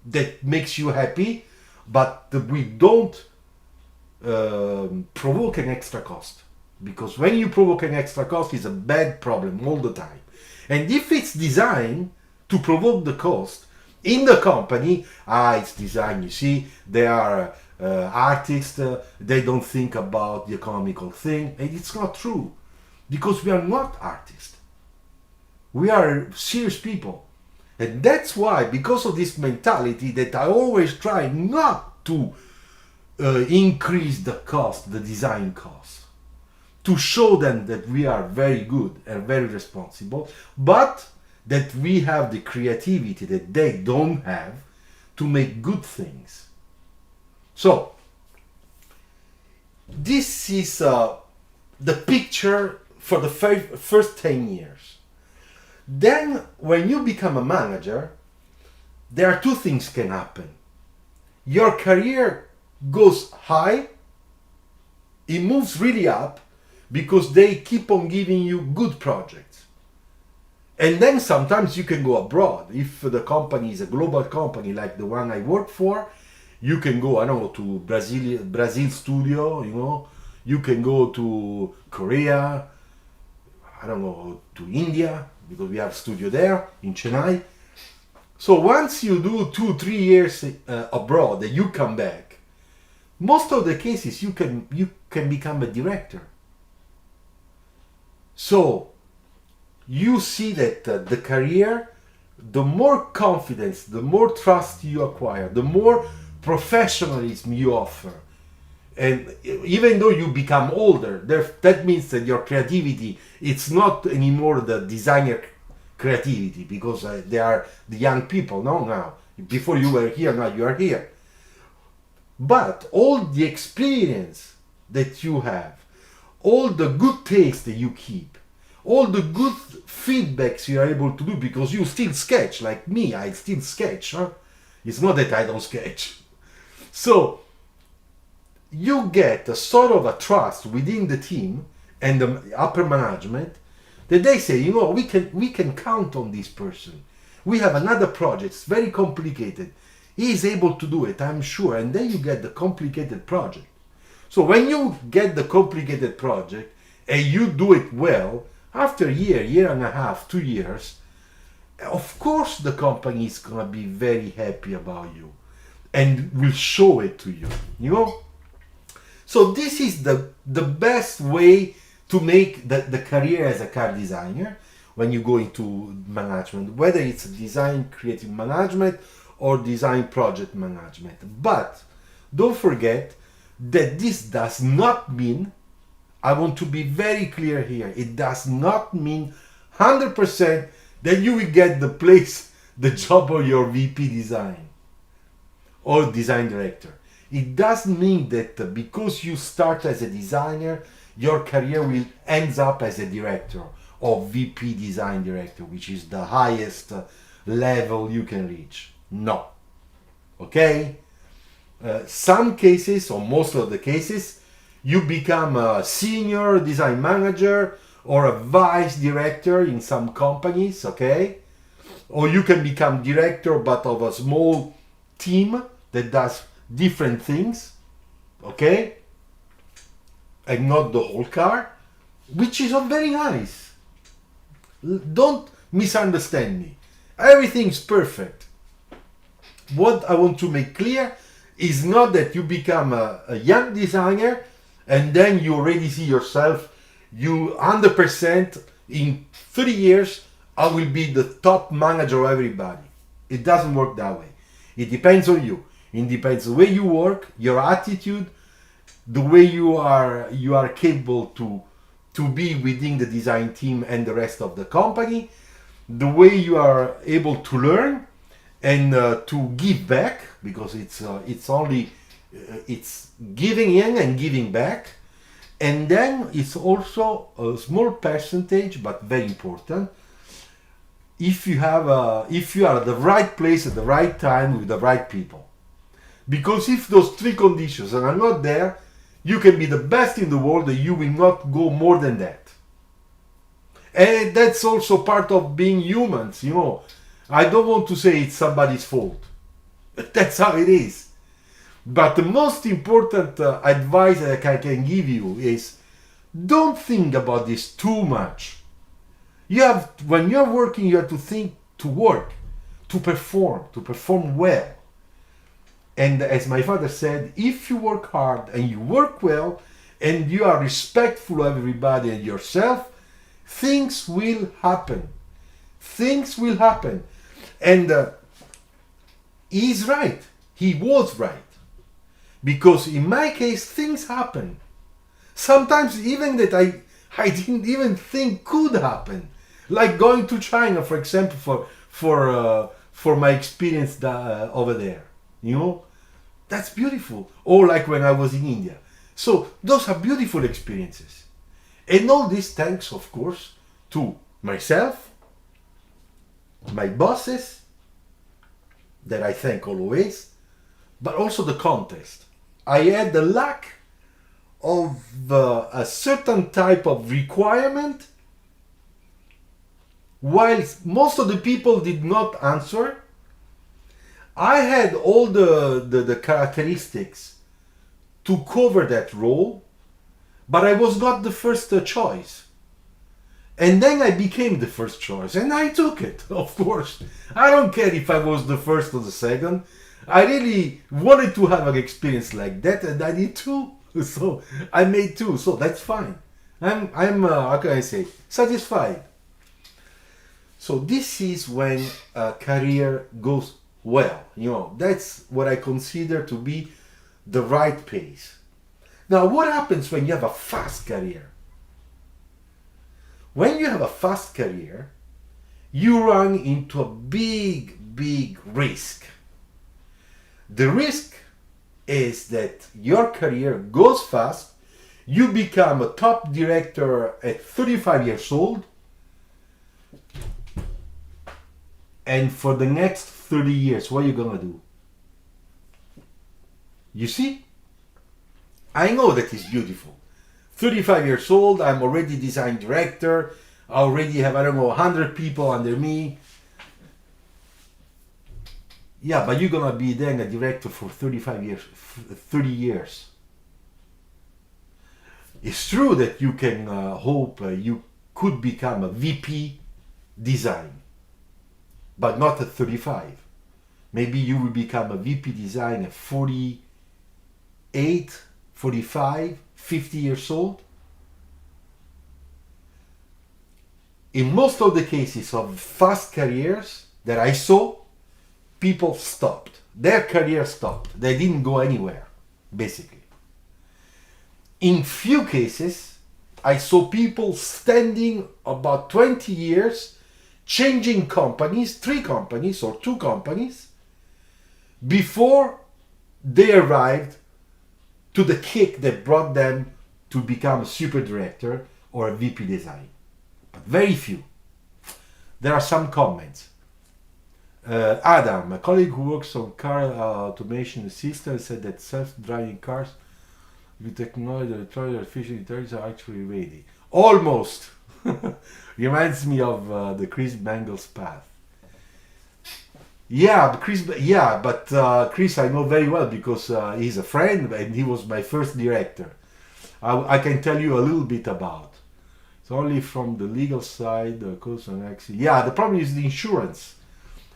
that makes you happy, but that we don't provoke an extra cost? Because when you provoke an extra cost, it's a bad problem all the time. And if it's designed to provoke the cost in the company, it's designed, you see, they are artists, they don't think about the economical thing, and it's not true. Because we are not artists. We are serious people. And that's why, because of this mentality, that I always try not to increase the cost, the design cost, to show them that we are very good and very responsible, but that we have the creativity that they don't have to make good things. So, this is the picture for the first 10 years. Then, when you become a manager, there are two things can happen. Your career goes high, it moves really up, because they keep on giving you good projects. And then sometimes you can go abroad. If the company is a global company like the one I work for, you can go, I don't know, to Brazil studio, you know, you can go to Korea, I don't know, to India, because we have a studio there in Chennai. So once you do 2-3 years abroad and you come back, most of the cases you can become a director. So you see that the career, the more confidence, the more trust you acquire, the more professionalism you offer. And even though you become older, that means that your creativity, it's not anymore the designer creativity, because they are the young people, no, now. Before you were here, now you are here. But all the experience that you have, all the good taste that you keep, all the good feedbacks you are able to do, because you still sketch, like me, I still sketch, huh? It's not that I don't sketch. So, you get a sort of a trust within the team and the upper management that they say, you know, we can count on this person. We have another project, it's very complicated. He is able to do it, I'm sure. And then you get the complicated project. So when you get the complicated project and you do it well, after a year, year and a half, 2 years, of course the company is gonna be very happy about you and will show it to you, you know. So this is the best way to make the career as a car designer when you go into management, whether it's design creative management or design project management. But don't forget that this does not mean, I want to be very clear here, it does not mean 100% that you will get the place, the job of your VP design or design director. It doesn't mean that because you start as a designer, your career will ends up as a director or VP design director, which is the highest level you can reach. No. Okay? Some cases, or most of the cases, you become a senior design manager or a vice director in some companies, okay? Or you can become director but of a small team that does different things, okay? And not the whole car, which is very nice. Don't misunderstand me. Everything's perfect. What I want to make clear is not that you become a young designer and then you already see yourself, you 100% in 30 years, I will be the top manager of everybody. It doesn't work that way. It depends on you. It depends on the way you work, your attitude, the way you are capable to be within the design team and the rest of the company, the way you are able to learn and to give back, because it's giving in and giving back. And then it's also a small percentage, but very important, if you are at the right place at the right time with the right people. Because if those three conditions are not there, you can be the best in the world and you will not go more than that. And that's also part of being humans, you know. I don't want to say it's somebody's fault. That's how it is. But the most important advice that I can give you is don't think about this too much. When you're working, you have to think to work, to perform well. And as my father said, if you work hard and you work well and you are respectful of everybody and yourself, things will happen. Things will happen. And he's right. He was right. Because in my case, things happen. Sometimes even that I didn't even think could happen. Like going to China, for example, for my experience over there. You know? That's beautiful. Or like when I was in India. So those are beautiful experiences. And all this thanks, of course, to myself, my bosses, that I thank always, but also the context. I had the luck of a certain type of requirement, while most of the people did not answer. I had all the characteristics to cover that role, but I was not the first choice. And then I became the first choice, and I took it, of course. I don't care if I was the first or the second. I really wanted to have an experience like that, and I did too. So I made two, so that's fine. I'm how can I say, satisfied. So this is when a career goes well. You know, that's what I consider to be the right pace. Now, what happens when you have a fast career? When you have a fast career, you run into a big risk. The risk is that your career goes fast, you become a top director at 35 years old, and for the next 30 years, what are you gonna do? You see? I know that is beautiful. 35 years old, I'm already design director, I already have, 100 people under me. Yeah, but you're gonna be then a director for 35 years, 30 years. It's true that you can hope you could become a VP design. but not at 35. Maybe you will become a VP design at 48, 45, 50 years old. In most of the cases of fast careers that I saw, people stopped. Their career stopped. They didn't go anywhere, basically. In few cases, I saw people standing about 20 years, changing companies, 3 companies or 2 companies, before they arrived to the kick that brought them to become a super director or a VP design. But very few. There are some comments. Adam, a colleague who works on car automation systems, said that self-driving cars with technology that artificial intelligence are actually ready. Almost. Reminds me of the Chris Bangles path. Yeah, but Chris I know very well because he's a friend and he was my first director. I can tell you a little bit about. It's only from the legal side, cost and accident. Yeah, the problem is the insurance.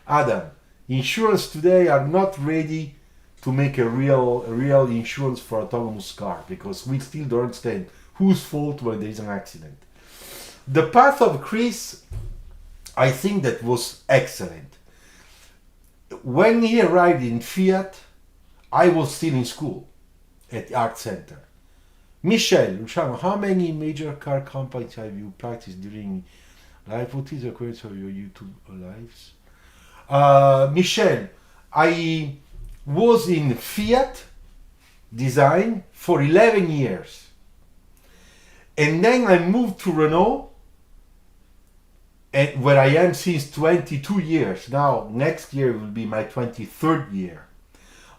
Adam, insurance today are not ready to make a real insurance for autonomous car because we still don't understand whose fault when there is an accident. The path of Chris, I think that was excellent. When he arrived in Fiat, I was still in school at the Art Center. Luciano, how many major car companies have you practiced during life? What is the quality of your YouTube lives? Michel, I was in Fiat design for 11 years. And then I moved to Renault, and where I am since 22 years. Now, next year will be my 23rd year.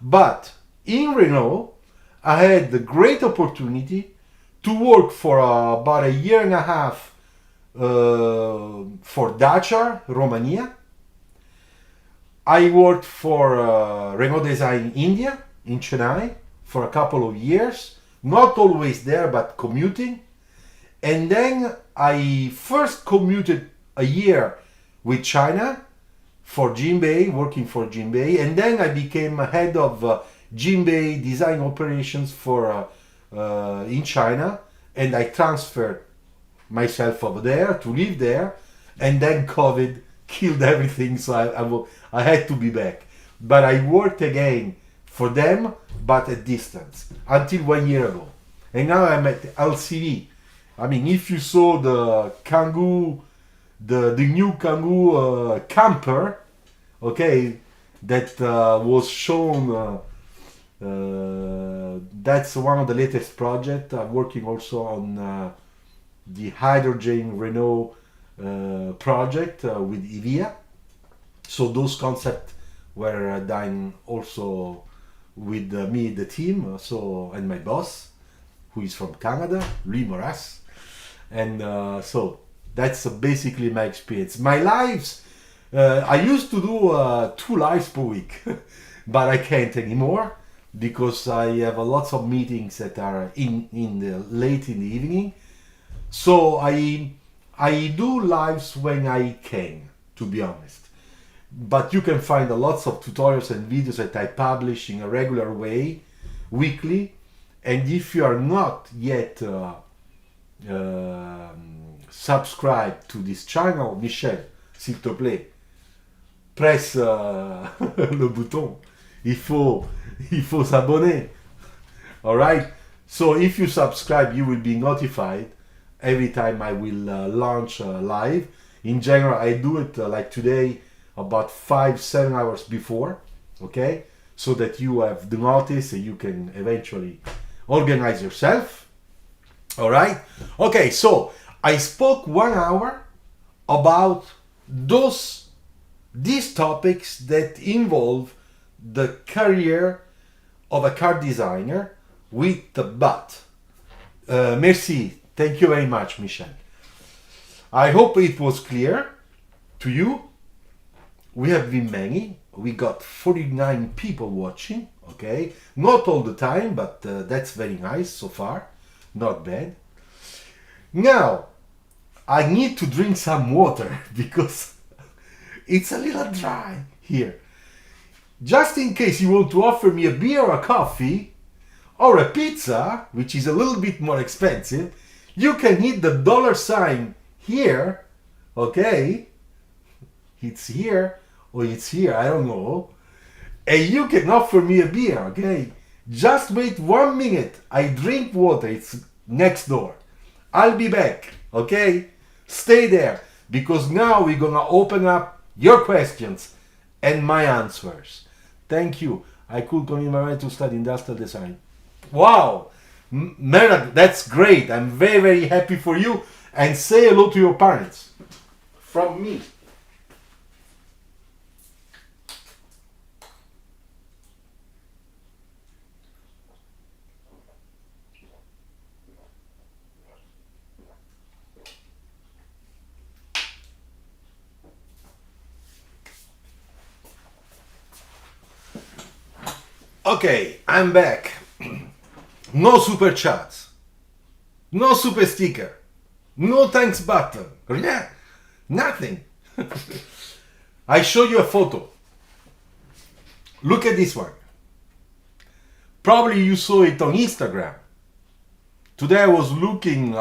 But in Renault, I had the great opportunity to work for about a year and a half for Dacia, Romania. I worked for Renault Design India, in Chennai, for a couple of years. Not always there, but commuting. And then I first commuted a year with China for Jinbei, working for Jinbei, and then I became head of Jinbei design operations for in China, and I transferred myself over there to live there, and then COVID killed everything, so I had to be back. But I worked again for them, but at distance, until 1 year ago. And now I'm at LCV. I mean, if you saw the Kangoo, the new Kangoo camper, okay, that was shown, that's one of the latest projects. I'm working also on the hydrogen Renault project with EVIA. So those concepts were done also with me, the team, and my boss, who is from Canada, Louis Moras. And so that's basically my experience. My lives, I used to do 2 lives per week, but I can't anymore because I have lots of meetings that are late in the evening. So I do lives when I can, to be honest. But you can find lots of tutorials and videos that I publish in a regular way, weekly. And if you are not yet subscribed to this channel, Michel, s'il te plaît, presse le bouton. Il faut s'abonner. All right. So if you subscribe, you will be notified every time I will launch live. In general, I do it like today, about 5-7 hours before. Okay, so that you have the notice and you can eventually organize yourself. All right. Okay, so I spoke 1 hour about these topics that involve the career of a car designer with the but. Merci. Thank you very much, Michel. I hope it was clear to you. We have been many. We got 49 people watching. Okay, not all the time, but that's very nice so far. Not bad. Now, I need to drink some water because It's a little dry here. Just in case you want to offer me a beer or a coffee or a pizza, which is a little bit more expensive, you can hit the $ here, okay? It's here or it's here, I don't know. And you can offer me a beer, okay? Just wait 1 minute. I drink water, it's next door. I'll be back, okay? Stay there, because now we're gonna open up your questions and my answers. Thank you. I could commit my mind to study industrial design. Wow, Meredith, that's great. I'm very, very happy for you. And say hello to your parents from me. Okay, I'm back. No super chats, no super sticker, no thanks button, yeah, nothing. I show you a photo. Look at this one. Probably you saw it on Instagram. Today I was looking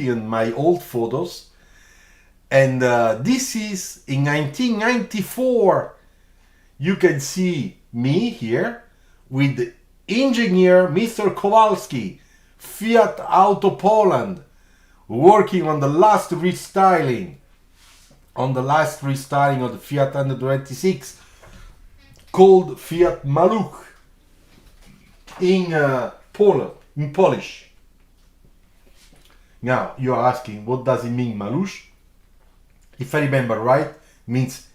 at my old photos, and this is in 1994. You can see me here with engineer Mr. Kowalski, Fiat Auto Poland, working on the last restyling of the Fiat 126 called Fiat Maluch in Poland, in Polish. Now you are asking, what does it mean, Maluch? If I remember right, means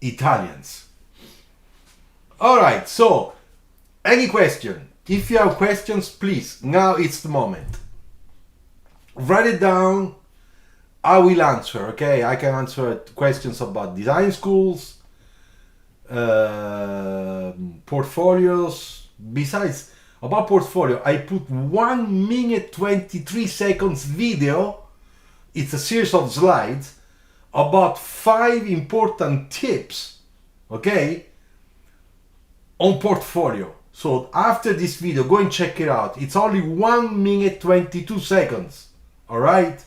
Italians. Alright, so any question? If you have questions, please, now it's the moment. Write it down. I will answer, okay? I can answer questions about design schools, portfolios. Besides, about portfolio, I put 1 minute 23 seconds video. It's a series of slides about 5 important tips, okay, on portfolio. So after this video, go and check it out. It's only 1 minute 22 seconds. All right?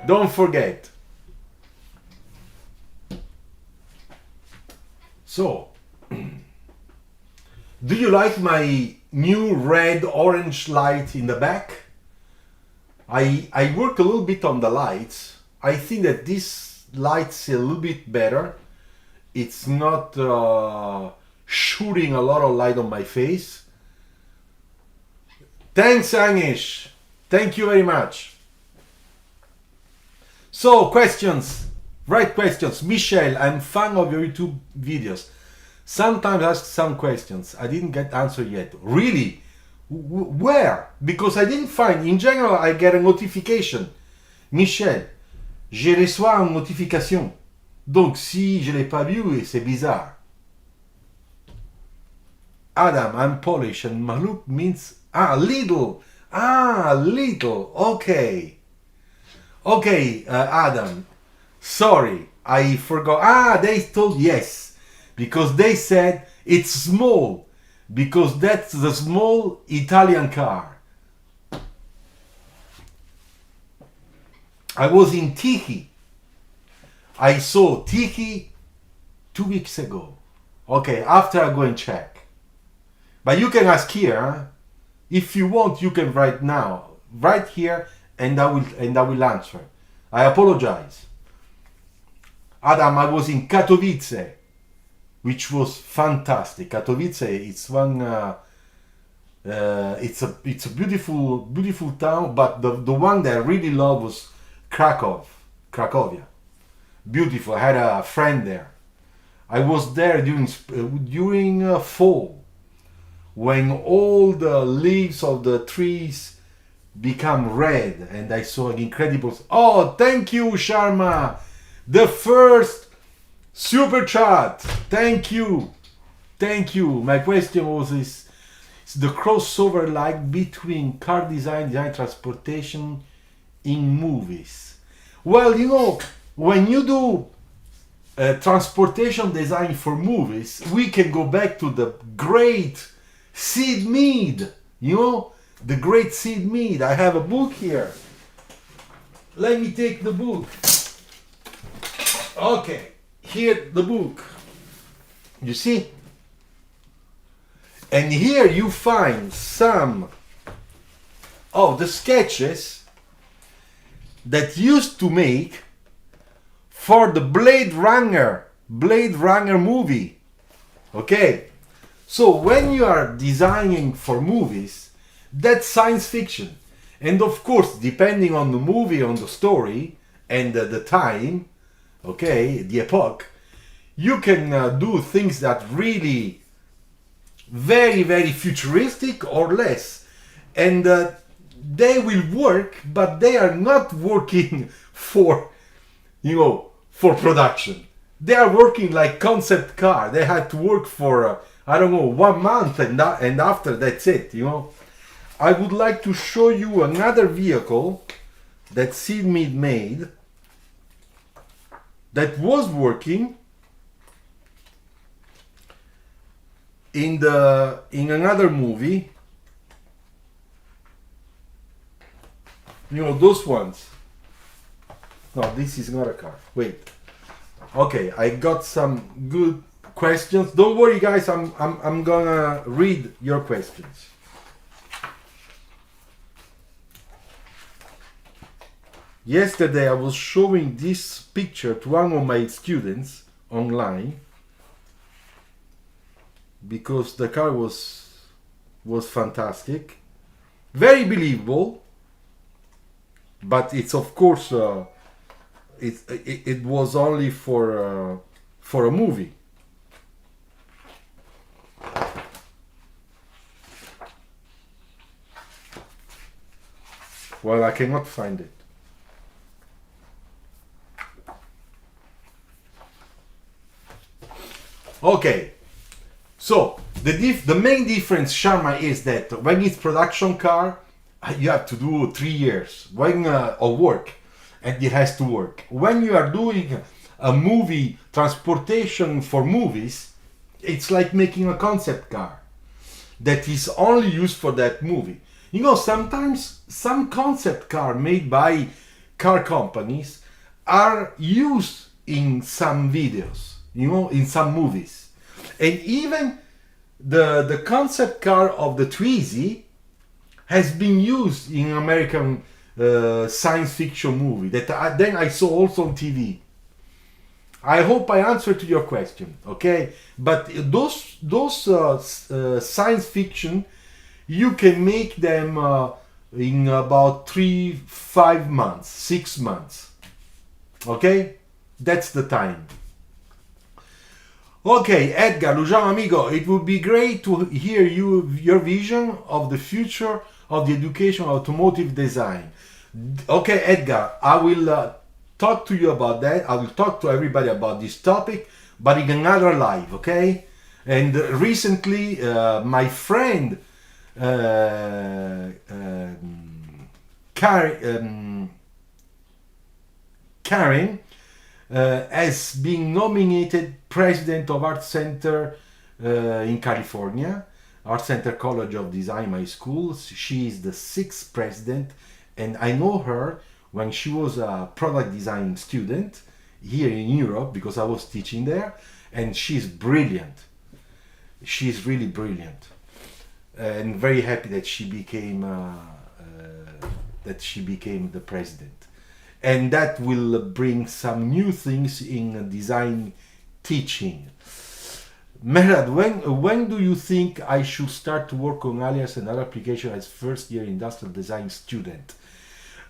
Don't forget. So, do you like my new red-orange light in the back? I worked a little bit on the lights. I think that this light's a little bit better. It's not shooting a lot of light on my face. Thanks, Anish. Thank you very much. So, questions. Write questions. Michelle, I'm fan of your YouTube videos. Sometimes ask some questions. I didn't get answer yet. Really? Where? Because I didn't find. In general, I get a notification. Michel, je reçois une notification. Donc, si je l'ai pas vu, c'est bizarre. Adam, I'm Polish, and Maluk means little. Little. Okay. Okay, Adam. Sorry, I forgot. They told yes, because they said it's small, because that's the small Italian car. I was in Tichy. I saw Tichy 2 weeks ago. Okay, after I go and check. But you can ask here. Huh? If you want, you can write now. Write here, and I will answer. I apologize. Adam, I was in Katowice, which was fantastic. Katowice, it's one. It's a beautiful town, but the one that I really love was Cracovia. Beautiful. I had a friend there. I was there during fall, when all the leaves of the trees become red, and I saw an incredible. Oh, thank you, Sharma, the first super chat. Thank you. My question was: is the crossover like between car design, transportation in movies? Well, you know, when you do transportation design for movies, we can go back to the great Sid Mead. You know, the great Sid Mead. I have a book here. Let me take the book. Okay, here the book. You see? And here you find some of the sketches that used to make for the Blade Runner movie. Okay, so when you are designing for movies, that's science fiction. And of course, depending on the movie, on the story, and the time, okay, the epoch, you can do things that really very, very futuristic or less. And they will work, but they are not working for, for production. They are working like concept car. They had to work for, 1 month and after that's it, I would like to show you another vehicle that Sid Mead made that was working in another movie. Those ones. No, this is not a car. Wait. Okay, I got some good questions. Don't worry, guys. I'm gonna read your questions. Yesterday I was showing this picture to one of my students online because the car was fantastic, very believable, but it's of course it was only for a movie. Well, I cannot find it. Okay, so the main difference, Sharma, is that when it's production car, you have to do 3 years of work, and it has to work. When you are doing a movie transportation for movies, it's like making a concept car that is only used for that movie. Sometimes some concept car made by car companies are used in some videos, in some movies. And even the concept car of the Twizy has been used in American science fiction movie that then I saw also on TV. I hope I answered to your question, okay? But those science fiction, you can make them in about 3-5 months, 6 months, okay? That's the time. Okay, Edgar, Luciano amigo, it would be great to hear your vision of the future of the education of automotive design. Okay, Edgar, I will talk to you about that. I will talk to everybody about this topic, but in another live, okay? And recently, my friend Karen has been nominated president of Art Center in California, Art Center College of Design, my school. She is the 6th president, and I know her when she was a product design student here in Europe because I was teaching there, and she's brilliant. She's really brilliant, and very happy that she became the president. And that will bring some new things in design teaching. Mehrad, when do you think I should start to work on alias and other applications as first year industrial design student?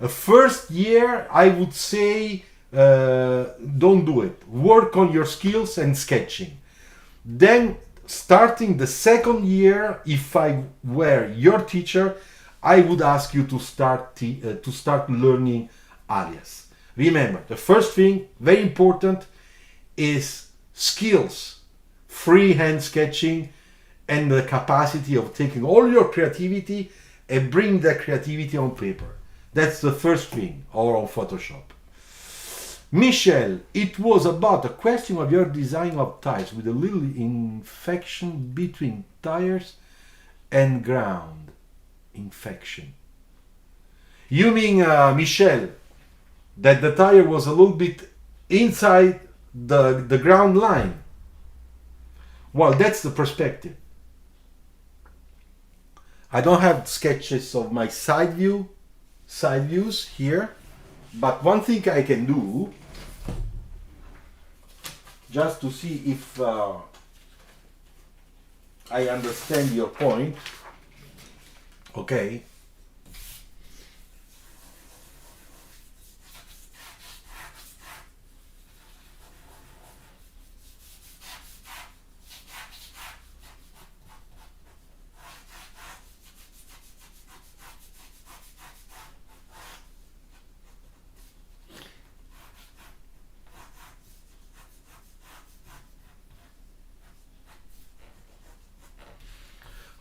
First year, I would say don't do it. Work on your skills and sketching. Then starting the second year, if I were your teacher, I would ask you to start learning alias. Remember, the first thing, very important, is skills, freehand sketching, and the capacity of taking all your creativity and bring that creativity on paper. That's the first thing, or on Photoshop. Michel, it was about a question of your design of tires with a little infection between tires and ground. Infection. You mean, Michel, that the tire was a little bit inside the ground line? Well, that's the perspective. I don't have sketches of my side views here, but one thing I can do, just to see if I understand your point, okay?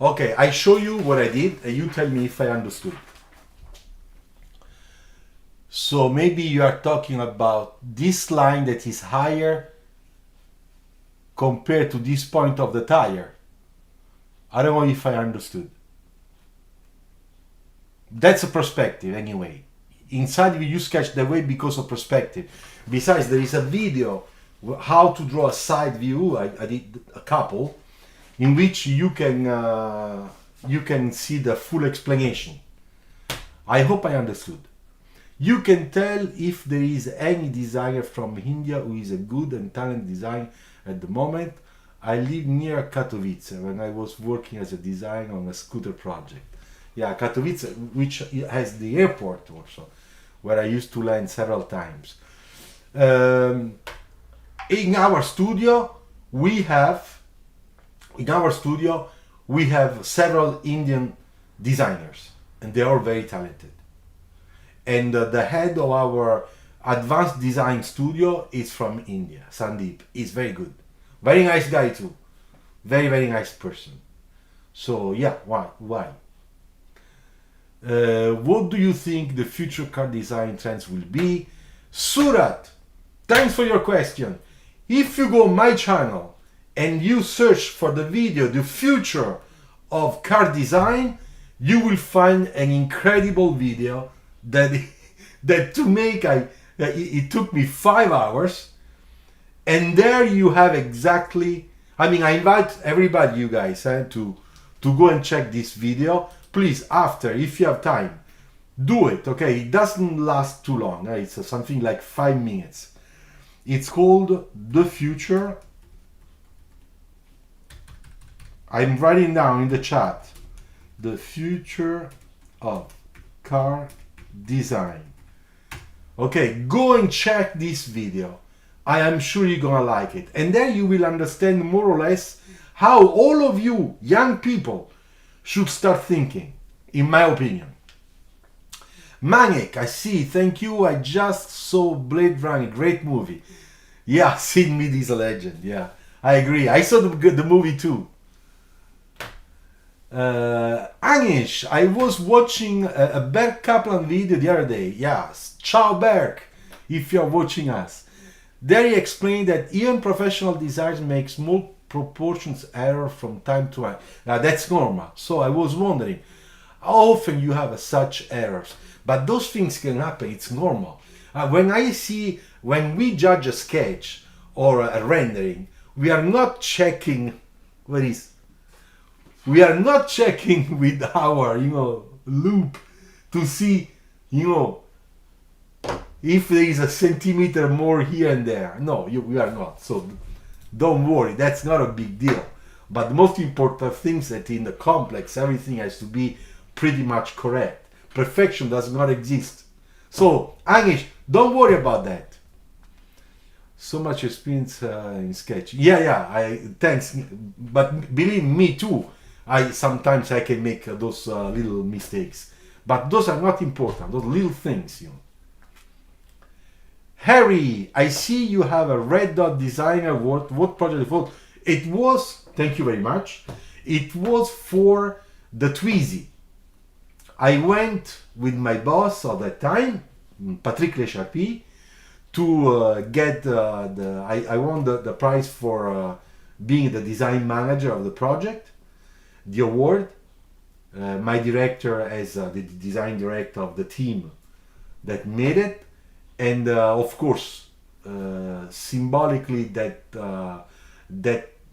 Okay, I show you what I did and you tell me if I understood. So maybe you are talking about this line that is higher compared to this point of the tire. I don't know if I understood. That's a perspective anyway. Inside you sketch the way because of perspective. Besides, there is a video how to draw a side view. I did a couple in which you can see the full explanation. I hope I understood. You can tell if there is any designer from India who is a good and talented designer at the moment. I live near Katowice when I was working as a designer on a scooter project. Yeah, Katowice, which has the airport also, where I used to land several times. In our studio, we have several Indian designers, and they are very talented. And the head of our advanced design studio is from India, Sandeep. He's very good. Very nice guy too. Very, very nice person. So yeah, why? What do you think the future car design trends will be? Surat, thanks for your question. If you go on my channel and you search for the video, the future of car design, you will find an incredible video that to make, it took me 5 hours. And there you have exactly, I invite everybody, you guys, to go and check this video. Please, after, if you have time, do it, okay? It doesn't last too long. It's something like 5 minutes. It's called The Future. I'm writing down in the chat, The Future of Car Design. Okay, go and check this video. I am sure you're gonna like it. And then you will understand more or less how all of you young people should start thinking, in my opinion. Manic, I see, thank you. I just saw Blade Runner, great movie. Yeah, Sid Mead is a legend, yeah. I agree. I saw the movie too. Anish, I was watching a Berk Kaplan video the other day. Yes, ciao Berk, if you're watching us. There he explained that even professional designers make small proportions error from time to time. Now that's normal. So I was wondering, how often you have such errors? But those things can happen, it's normal. When we judge a sketch or a rendering, we are not checking, we are not checking with our, loop to see, if there is a centimeter more here and there. No, we are not. So don't worry, that's not a big deal. But the most important thing is that in the complex, everything has to be pretty much correct. Perfection does not exist. So, Anish, don't worry about that. So much experience in sketch. Yeah, thanks. But believe me too, sometimes I can make those little mistakes. But those are not important, those little things, Harry, I see you have a red dot design award. What project it was? It was, thank you very much, it was for the Twizy. I went with my boss at that time, Patrick Lecharpie, to get I won the prize for being the design manager of the project, the award. My director as the design director of the team that made it, and of course symbolically that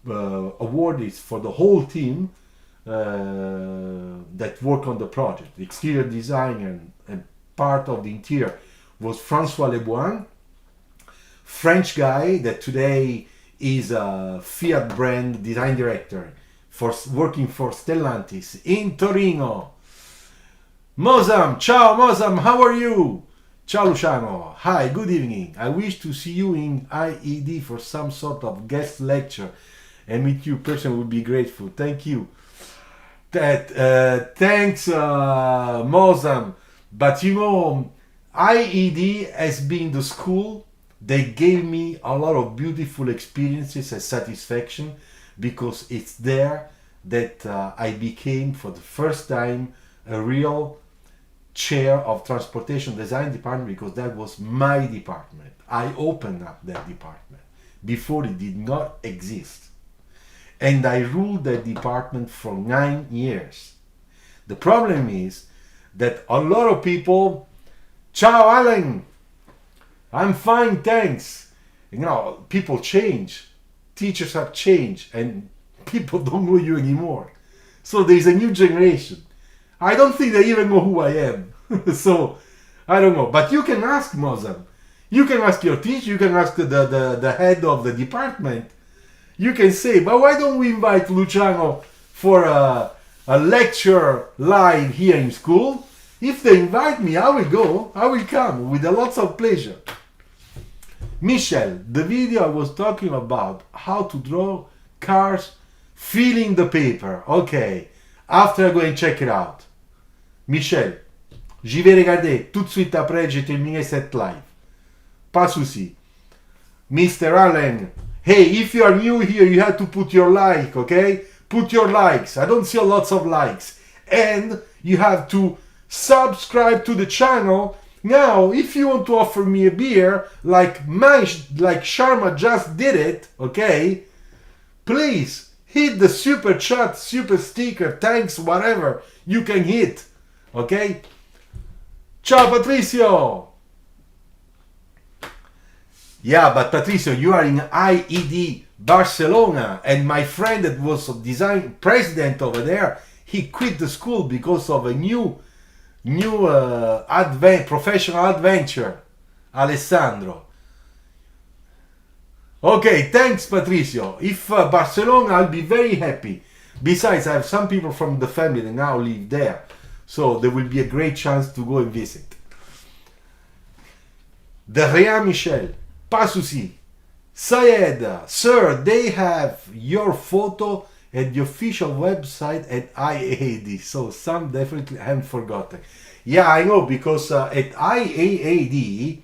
award is for the whole team that work on the project. The exterior design and part of the interior was François Leboin, French guy that today is a Fiat brand design director for working for Stellantis in Torino. Mosam, ciao Mosam, how are you? Ciao Luciano, hi, good evening. I wish to see you in IED for some sort of guest lecture and meet you in person would be grateful. Thank you. Thanks Mosam. But you know, IED has been the school that gave me a lot of beautiful experiences and satisfaction, because it's there that I became for the first time a real chair of transportation design department, because that was my department. I opened up that department. Before it did not exist. And I ruled that department for 9 years. The problem is that a lot of people, ciao Alan, I'm fine, thanks. You know, people change. Teachers have changed and people don't know you anymore. So there's a new generation. I don't think they even know who I am. So, I don't know. But you can ask Mozam. You can ask your teacher, you can ask the head of the department. You can say, but why don't we invite Luciano for a lecture live here in school? If they invite me, I will go. I will come with a lots of pleasure. Michel, the video I was talking about, how to draw cars filling the paper. Ok, after I go and check it out. Michel, j'y vais regarder tout de suite après j'ai terminé cette live. Pas souci. Mr. Allen, hey, if you are new here, you have to put your like, okay? Put your likes. I don't see lots of likes. And you have to subscribe to the channel. Now, if you want to offer me a beer, like Sharma just did it, okay? Please hit the super chat, super sticker, thanks, whatever you can hit, okay? Ciao, Patricio. Yeah, but Patricio, you are in IED Barcelona, and my friend that was a design president over there, he quit the school because of a new professional adventure. Alessandro. Okay, thanks Patricio. If Barcelona, I'll be very happy. Besides, I have some people from the family that now live there, so there will be a great chance to go and visit. De rien, Michel. Pas souci. Syed, sir, they have your photo at the official website at IAAD, so some definitely haven't forgotten. Yeah, I know, because at IAAD,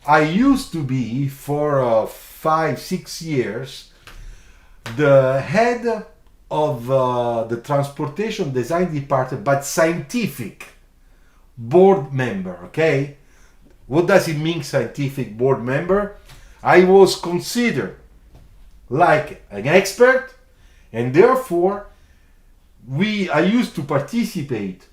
I used to be for 5-6 years the head of the transportation design department, but scientific board member, okay? What does it mean, scientific board member? I was considered like an expert, and therefore I used to participate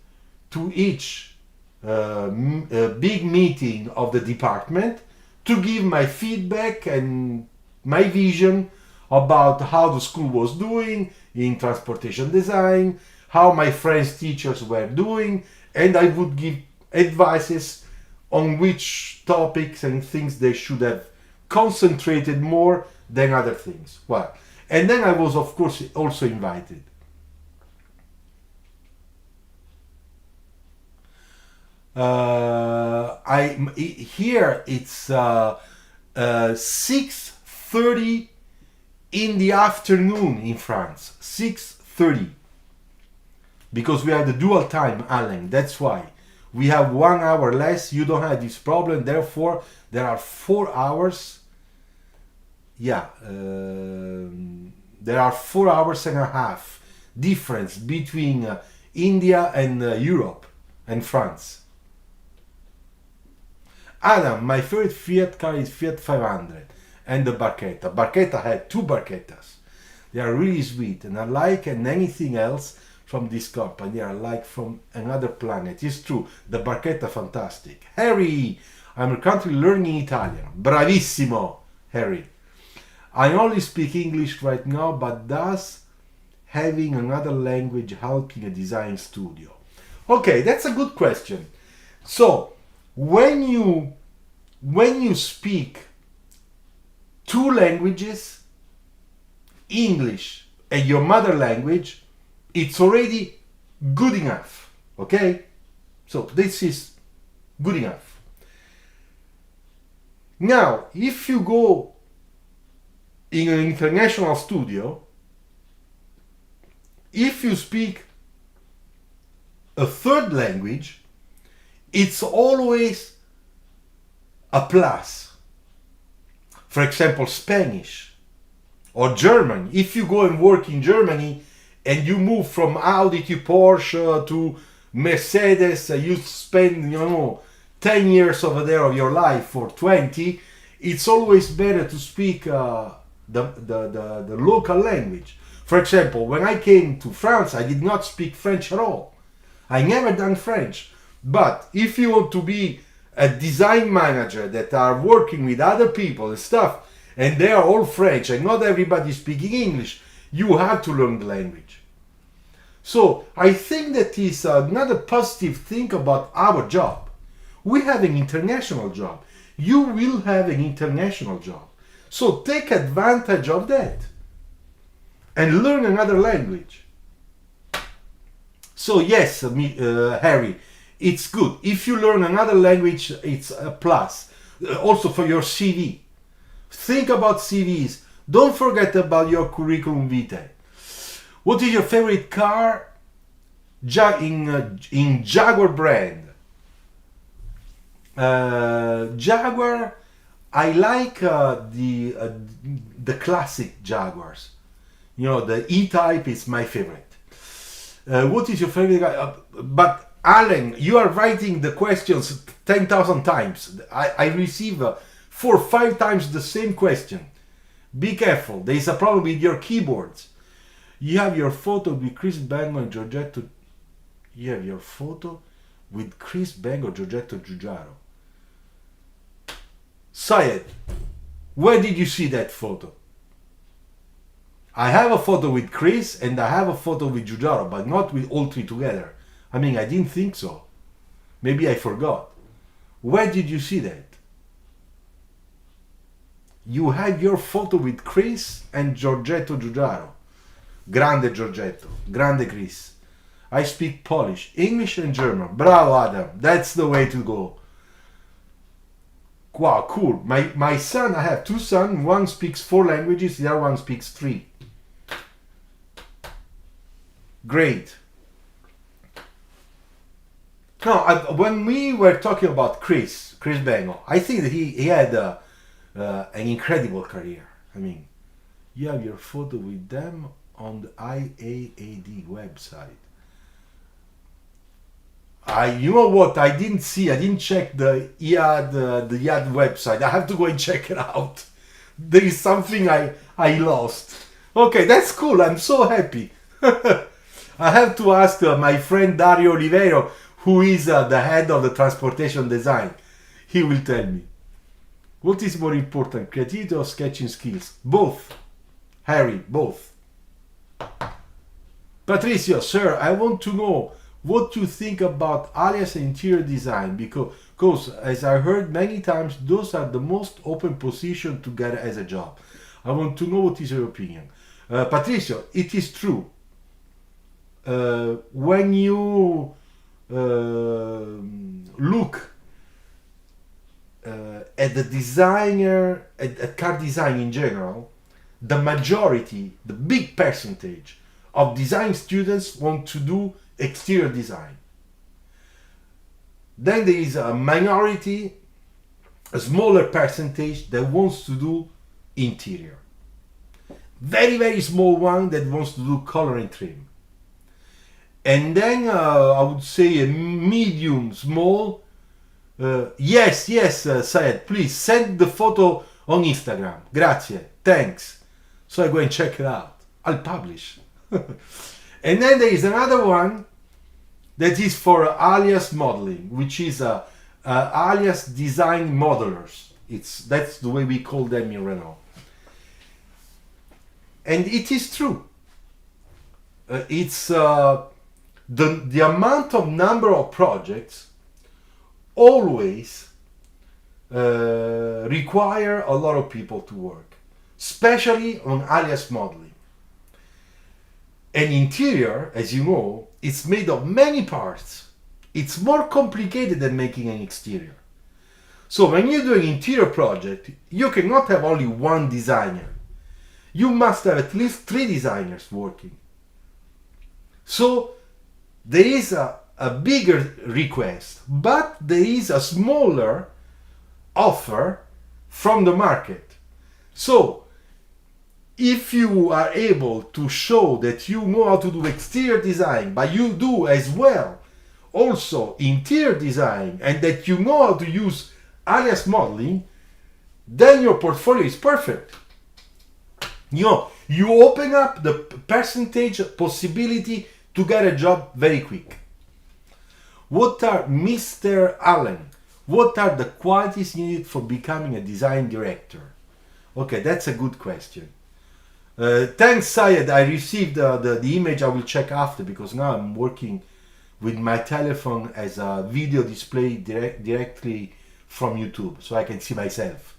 to each big meeting of the department to give my feedback and my vision about how the school was doing in transportation design, how my friends teachers were doing, and I would give advices on which topics and things they should have concentrated more than other things. Well, and then I was of course also invited. Here it's 6:30 in the afternoon in France. 6:30, because we have the dual time, Alan. That's why we have 1 hour less. You don't have this problem. Therefore, there are 4 hours. Yeah, there are 4 hours and a half difference between India and Europe and France. Adam, my favorite Fiat car is Fiat 500 and the Barchetta. Barchetta had two Barchettas. They are really sweet, and unlike anything else from this company, they are like from another planet. It's true, the Barchetta fantastic. Harry, I'm currently learning Italian. Bravissimo, Harry. I only speak English right now, but does having another language help in a design studio? Okay, that's a good question. So, when you speak two languages, English and your mother language, it's already good enough. Okay? So, this is good enough. Now, if you go in an international studio, if you speak a third language, it's always a plus. For example, Spanish or German. If you go and work in Germany and you move from Audi to Porsche to Mercedes, you spend 10 years over there of your life or 20, it's always better to speak the local language. For example, when I came to France, I did not speak French at all. I never done French. But if you want to be a design manager that are working with other people and stuff, and they are all French and not everybody speaking English, you have to learn the language. So I think that is another positive thing about our job. We have an international job. You will have an international job. So take advantage of that and learn another language. So yes, Harry, it's good. If you learn another language, it's a plus. Also for your CV. Think about CVs. Don't forget about your curriculum vitae. What is your favorite car in Jaguar brand? Jaguar, I like the classic Jaguars. The E-Type is my favorite. What is your favorite car? But Alan, you are writing the questions 10,000 times. I receive 4 or 5 times the same question. Be careful. There is a problem with your keyboards. You have your photo with Chris Bango and Giorgetto. You have your photo with Chris Bango, Giorgetto Giugiaro. Syed, where did you see that photo? I have a photo with Chris and I have a photo with Giugiaro, but not with all three together. I didn't think so. Maybe I forgot. Where did you see that? You had your photo with Chris and Giorgetto Giugiaro. Grande Giorgetto, grande Chris. I speak Polish, English and German. Bravo Adam, that's the way to go. Wow, cool. My son, I have 2 sons. One speaks 4 languages, the other one speaks 3. Great. Now, when we were talking about Chris Bango, I think that he had an incredible career. You have your photo with them on the IAAD website. You know what? I didn't check the IAD website. I have to go and check it out. There is something I lost. Okay, that's cool. I'm so happy. I have to ask my friend Dario Oliveiro, who is the head of the transportation design. He will tell me. What is more important, creativity or sketching skills? Both. Harry, both. Patricio, sir, I want to know what you think about alias interior design, because as I heard many times, those are the most open position to get as a job. I want to know what is your opinion. Patricio, it is true. When you look at the designer, at car design in general, the majority, the big percentage of design students want to do exterior design. Then there is a minority, a smaller percentage that wants to do interior. Very, very small one that wants to do color and trim. And then I would say a medium, small Yes, yes, Syed, please send the photo on Instagram. Grazie, thanks. So I go and check it out. I'll publish. And then there is another one that is for alias modeling, which is alias design modelers. That's the way we call them in Renault. And it is true. It's the amount of number of projects always require a lot of people to work, especially on alias modeling. An interior, as you know, it's made of many parts. It's more complicated than making an exterior. So when you do an interior project, you cannot have only one designer. You must have at least 3 designers working. So there is a bigger request, but there is a smaller offer from the market. So if you are able to show that you know how to do exterior design, but you do as well also interior design, and that you know how to use alias modeling, then your portfolio is perfect. You open up the percentage possibility to get a job very quick. What are, Mr. Allen, what are the qualities needed for becoming a design director? Okay, that's a good question. Thanks, Syed. I received the image. I will check after, because now I'm working with my telephone as a video display directly from YouTube, so I can see myself.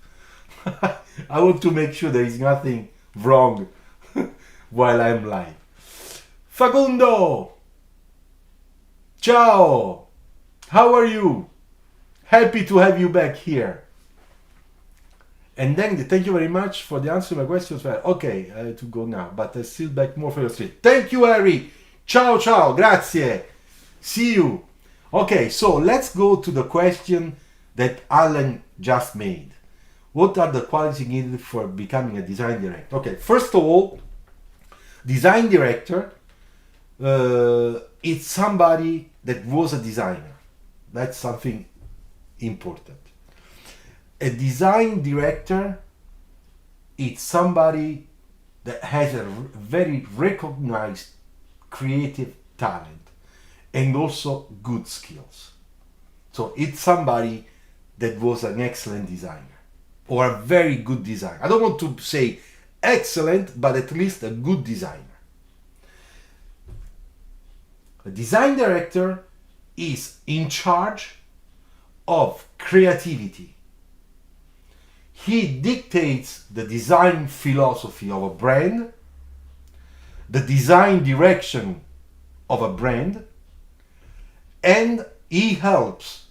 I want to make sure there is nothing wrong while I'm live. Facundo! Ciao! How are you? Happy to have you back here. And then thank you very much for the answer to my questions. Okay, I have to go now, but I'm still back more for your street. Thank you, Harry. Ciao, ciao, grazie. See you. Okay, so let's go to the question that Alan just made. What are the qualities needed for becoming a design director? Okay, first of all, design director, it's somebody that was a designer. That's something important. A design director, it's somebody that has a very recognized creative talent and also good skills. So it's somebody that was an excellent designer or a very good designer. I don't want to say excellent, but at least a good designer. A design director is in charge of creativity. He dictates the design philosophy of a brand, the design direction of a brand, and he helps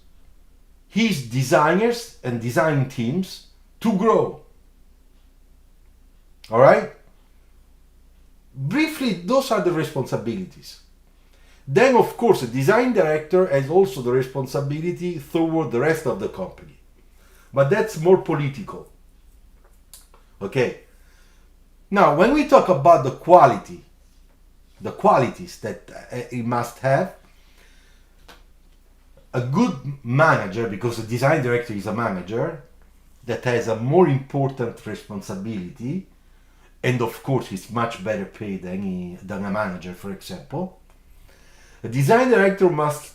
his designers and design teams to grow. All right? Briefly, those are the responsibilities. Then, of course, a design director has also the responsibility toward the rest of the company. But that's more political. Okay. Now, when we talk about the qualities that it must have, a good manager, because a design director is a manager that has a more important responsibility, and of course is much better paid than a manager, for example. A design director must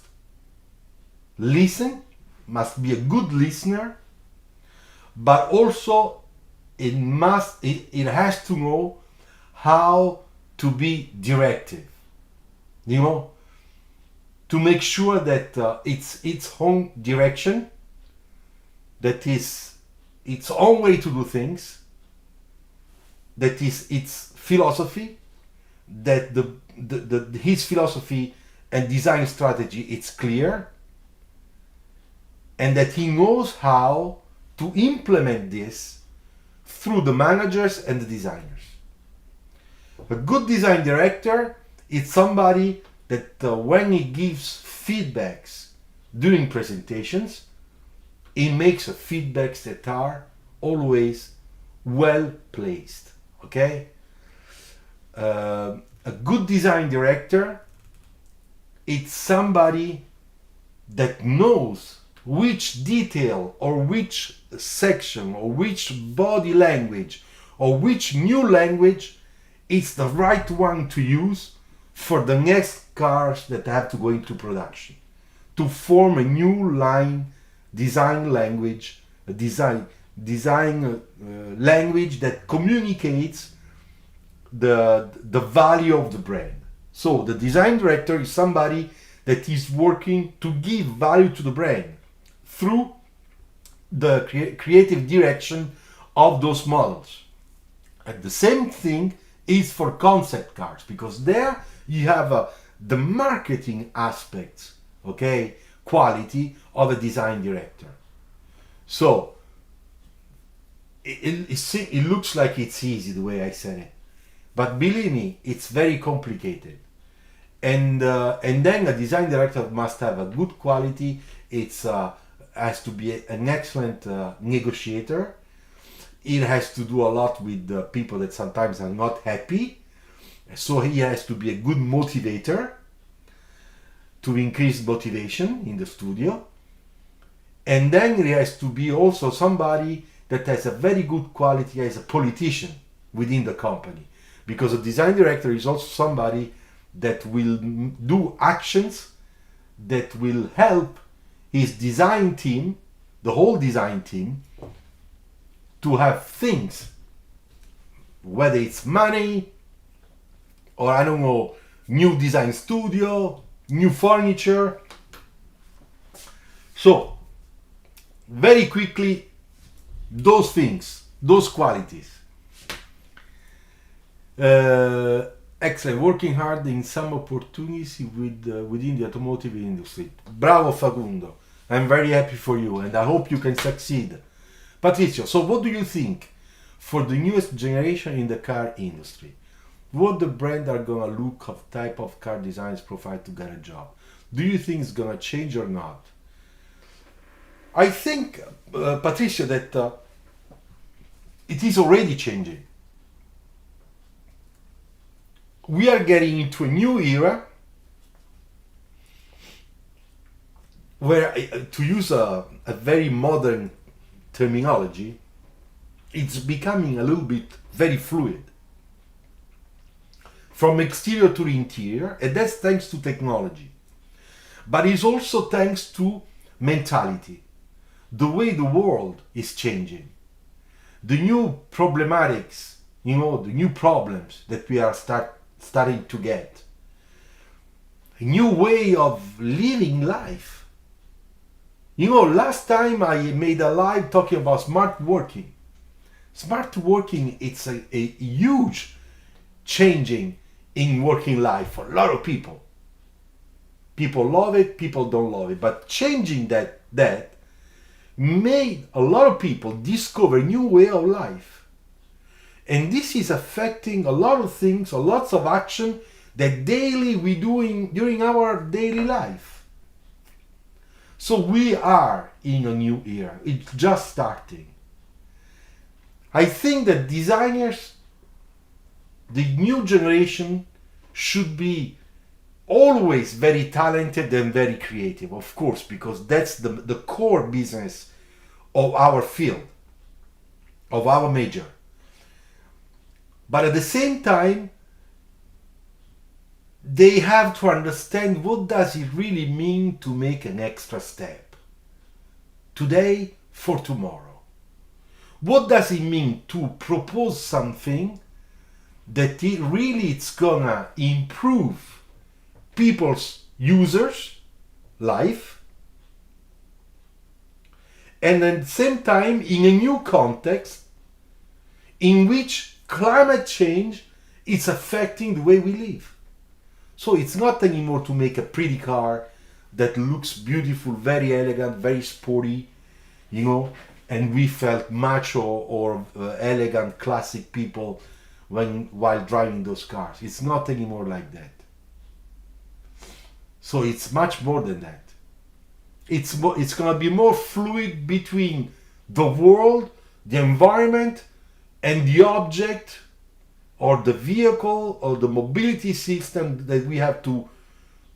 listen, must be a good listener, but also it has to know how to be directive, to make sure that it's its own direction, that is its own way to do things, that is its philosophy, that his philosophy and design strategy, it's clear, and that he knows how to implement this through the managers and the designers. A good design director is somebody that when he gives feedbacks during presentations, he makes feedbacks that are always well placed. Okay? A good design director, it's somebody that knows which detail or which section or which body language or which new language is the right one to use for the next cars that have to go into production, to form a new line design language, a design language that communicates the value of the brand. So the design director is somebody that is working to give value to the brand through the creative direction of those models. And the same thing is for concept cars, because there you have the marketing aspects, okay, quality of a design director. So it looks like it's easy the way I said it, but believe me, it's very complicated. And then a design director must have a good quality. It's has to be an excellent negotiator. It has to do a lot with people that sometimes are not happy. So he has to be a good motivator to increase motivation in the studio. And then he has to be also somebody that has a very good quality as a politician within the company. Because a design director is also somebody that will do actions that will help his design team, the whole design team, to have things, whether it's money or I don't know, new design studio, new furniture. So very quickly, those things, those qualities. Excellent, working hard in some opportunities within the automotive industry. Bravo Facundo, I'm very happy for you and I hope you can succeed. Patrizio, so what do you think for the newest generation in the car industry? What the brand are gonna look of type of car designs profile to get a job? Do you think it's gonna change or not? I think, Patricia, that it is already changing. We are getting into a new era where, to use a very modern terminology, it's becoming a little bit very fluid. From exterior to interior, and that's thanks to technology. But it's also thanks to mentality. The way the world is changing. The new problematics, the new problems that we are starting to get. A new way of living life. Last time I made a live talking about smart working. Smart working, it's a huge changing in working life for a lot of people. People love it, people don't love it. But changing that made a lot of people discover a new way of life. And this is affecting a lot of things, lots of action that daily we doing during our daily life. So we are in a new era. It's just starting. I think that designers, the new generation, should be always very talented and very creative, of course, because that's the core business of our field, of our major. But at the same time, they have to understand what does it really mean to make an extra step today for tomorrow. What does it mean to propose something that it's gonna improve people's users' life, and at the same time in a new context in which climate change is affecting the way we live. So it's not anymore to make a pretty car that looks beautiful, very elegant, very sporty, and we felt macho or elegant classic people while driving those cars. It's not anymore like that. So it's much more than that. It's going to be more fluid between the world, the environment, and the object or the vehicle or the mobility system that we have to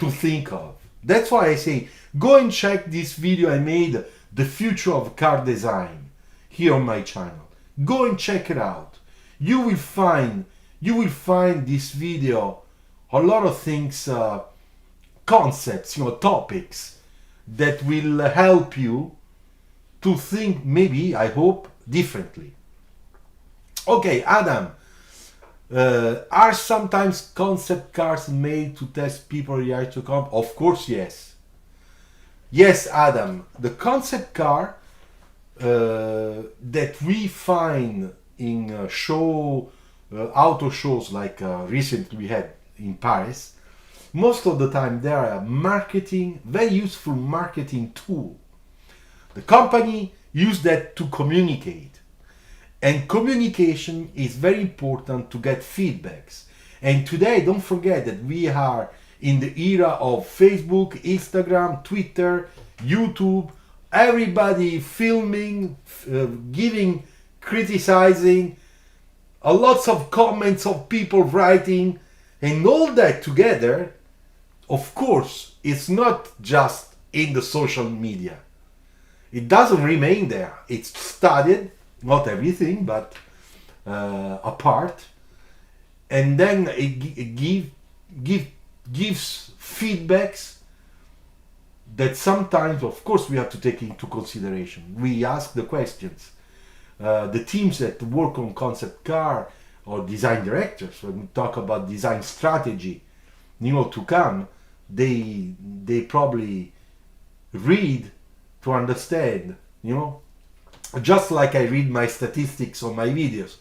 think of. That's why I say, go and check this video I made, The Future of Car Design, here on my channel. Go and check it out. You will find this video a lot of things, concepts, topics that will help you to think, maybe, I hope, differently. Okay, Adam, are sometimes concept cars made to test people react to come? Of course, yes. Yes, Adam, the concept car that we find in auto shows like recently we had in Paris, most of the time they are a very useful marketing tool. The company use that to communicate. And communication is very important to get feedbacks. And today, don't forget that we are in the era of Facebook, Instagram, Twitter, YouTube, everybody filming, giving, criticizing, lots of comments of people writing, and all that together, of course, it's not just in the social media. It doesn't remain there. It's studied, not everything, but a part, and then it gives feedbacks that sometimes, of course, we have to take into consideration. We ask the questions. The teams that work on concept car or design directors, when we talk about design strategy, to come, they probably read to understand, just like I read my statistics on my videos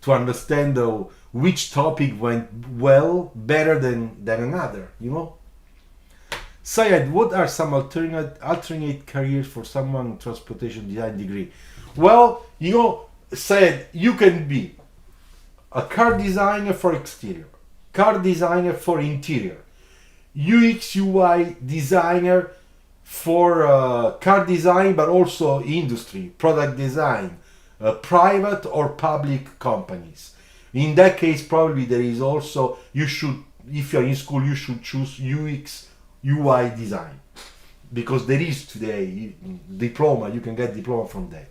to understand which topic went well, better than another, Syed, what are some alternate careers for someone in transportation design degree? Well, Syed, you can be a car designer for exterior, car designer for interior, UX UI designer for car design, but also industry, product design, private or public companies. In that case, probably there is also, if you're in school, you should choose UX UI design, because there is today diploma, you can get diploma from that.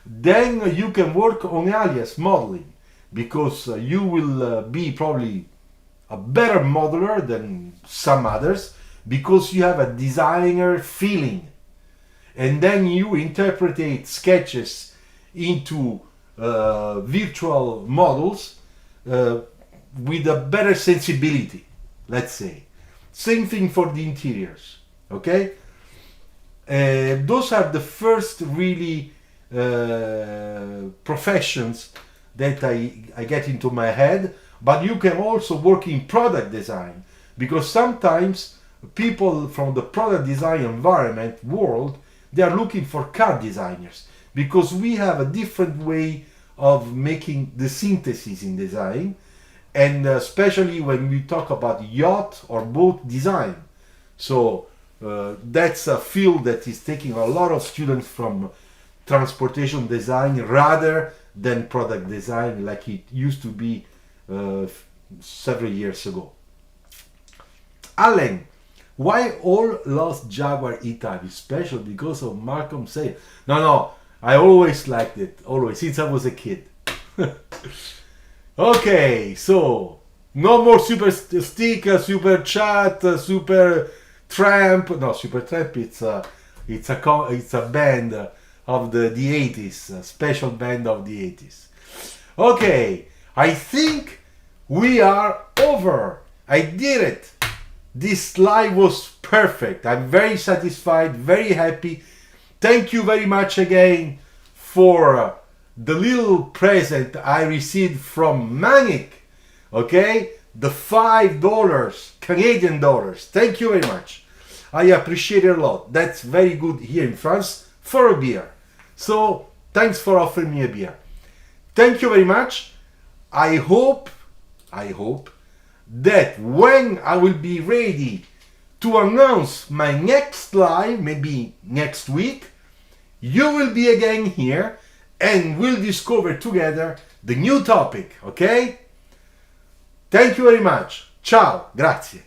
Then you can work on alias modeling, because you will be probably a better modeler than some others, because you have a designer feeling, and then you interpret sketches into virtual models with a better sensibility, let's say. Same thing for the interiors, okay? Those are the first really professions that I get into my head, but you can also work in product design, because sometimes people from the product design environment world, they are looking for car designers, because we have a different way of making the synthesis in design, and especially when we talk about yacht or boat design. So that's a field that is taking a lot of students from transportation design rather than product design like it used to be several years ago. Allen, why all lost Jaguar E-Type? Special because of Malcolm sale? No, I always liked it, always, since I was a kid. Okay, so no more super stick, super chat, super tramp. No, super tramp. It's a band of the 80s, a special band of the 80s. Okay, I think we are over. I did it. This live was perfect. I'm very satisfied, very happy. Thank you very much again for the little present I received from Manic. Okay, the $5 Canadian dollars. Thank you very much. I appreciate it a lot. That's very good here in France for a beer. So thanks for offering me a beer. Thank you very much. I hope that when I will be ready to announce my next live, maybe next week, you will be again here and we'll discover together the new topic, okay? Thank you very much. Ciao, grazie.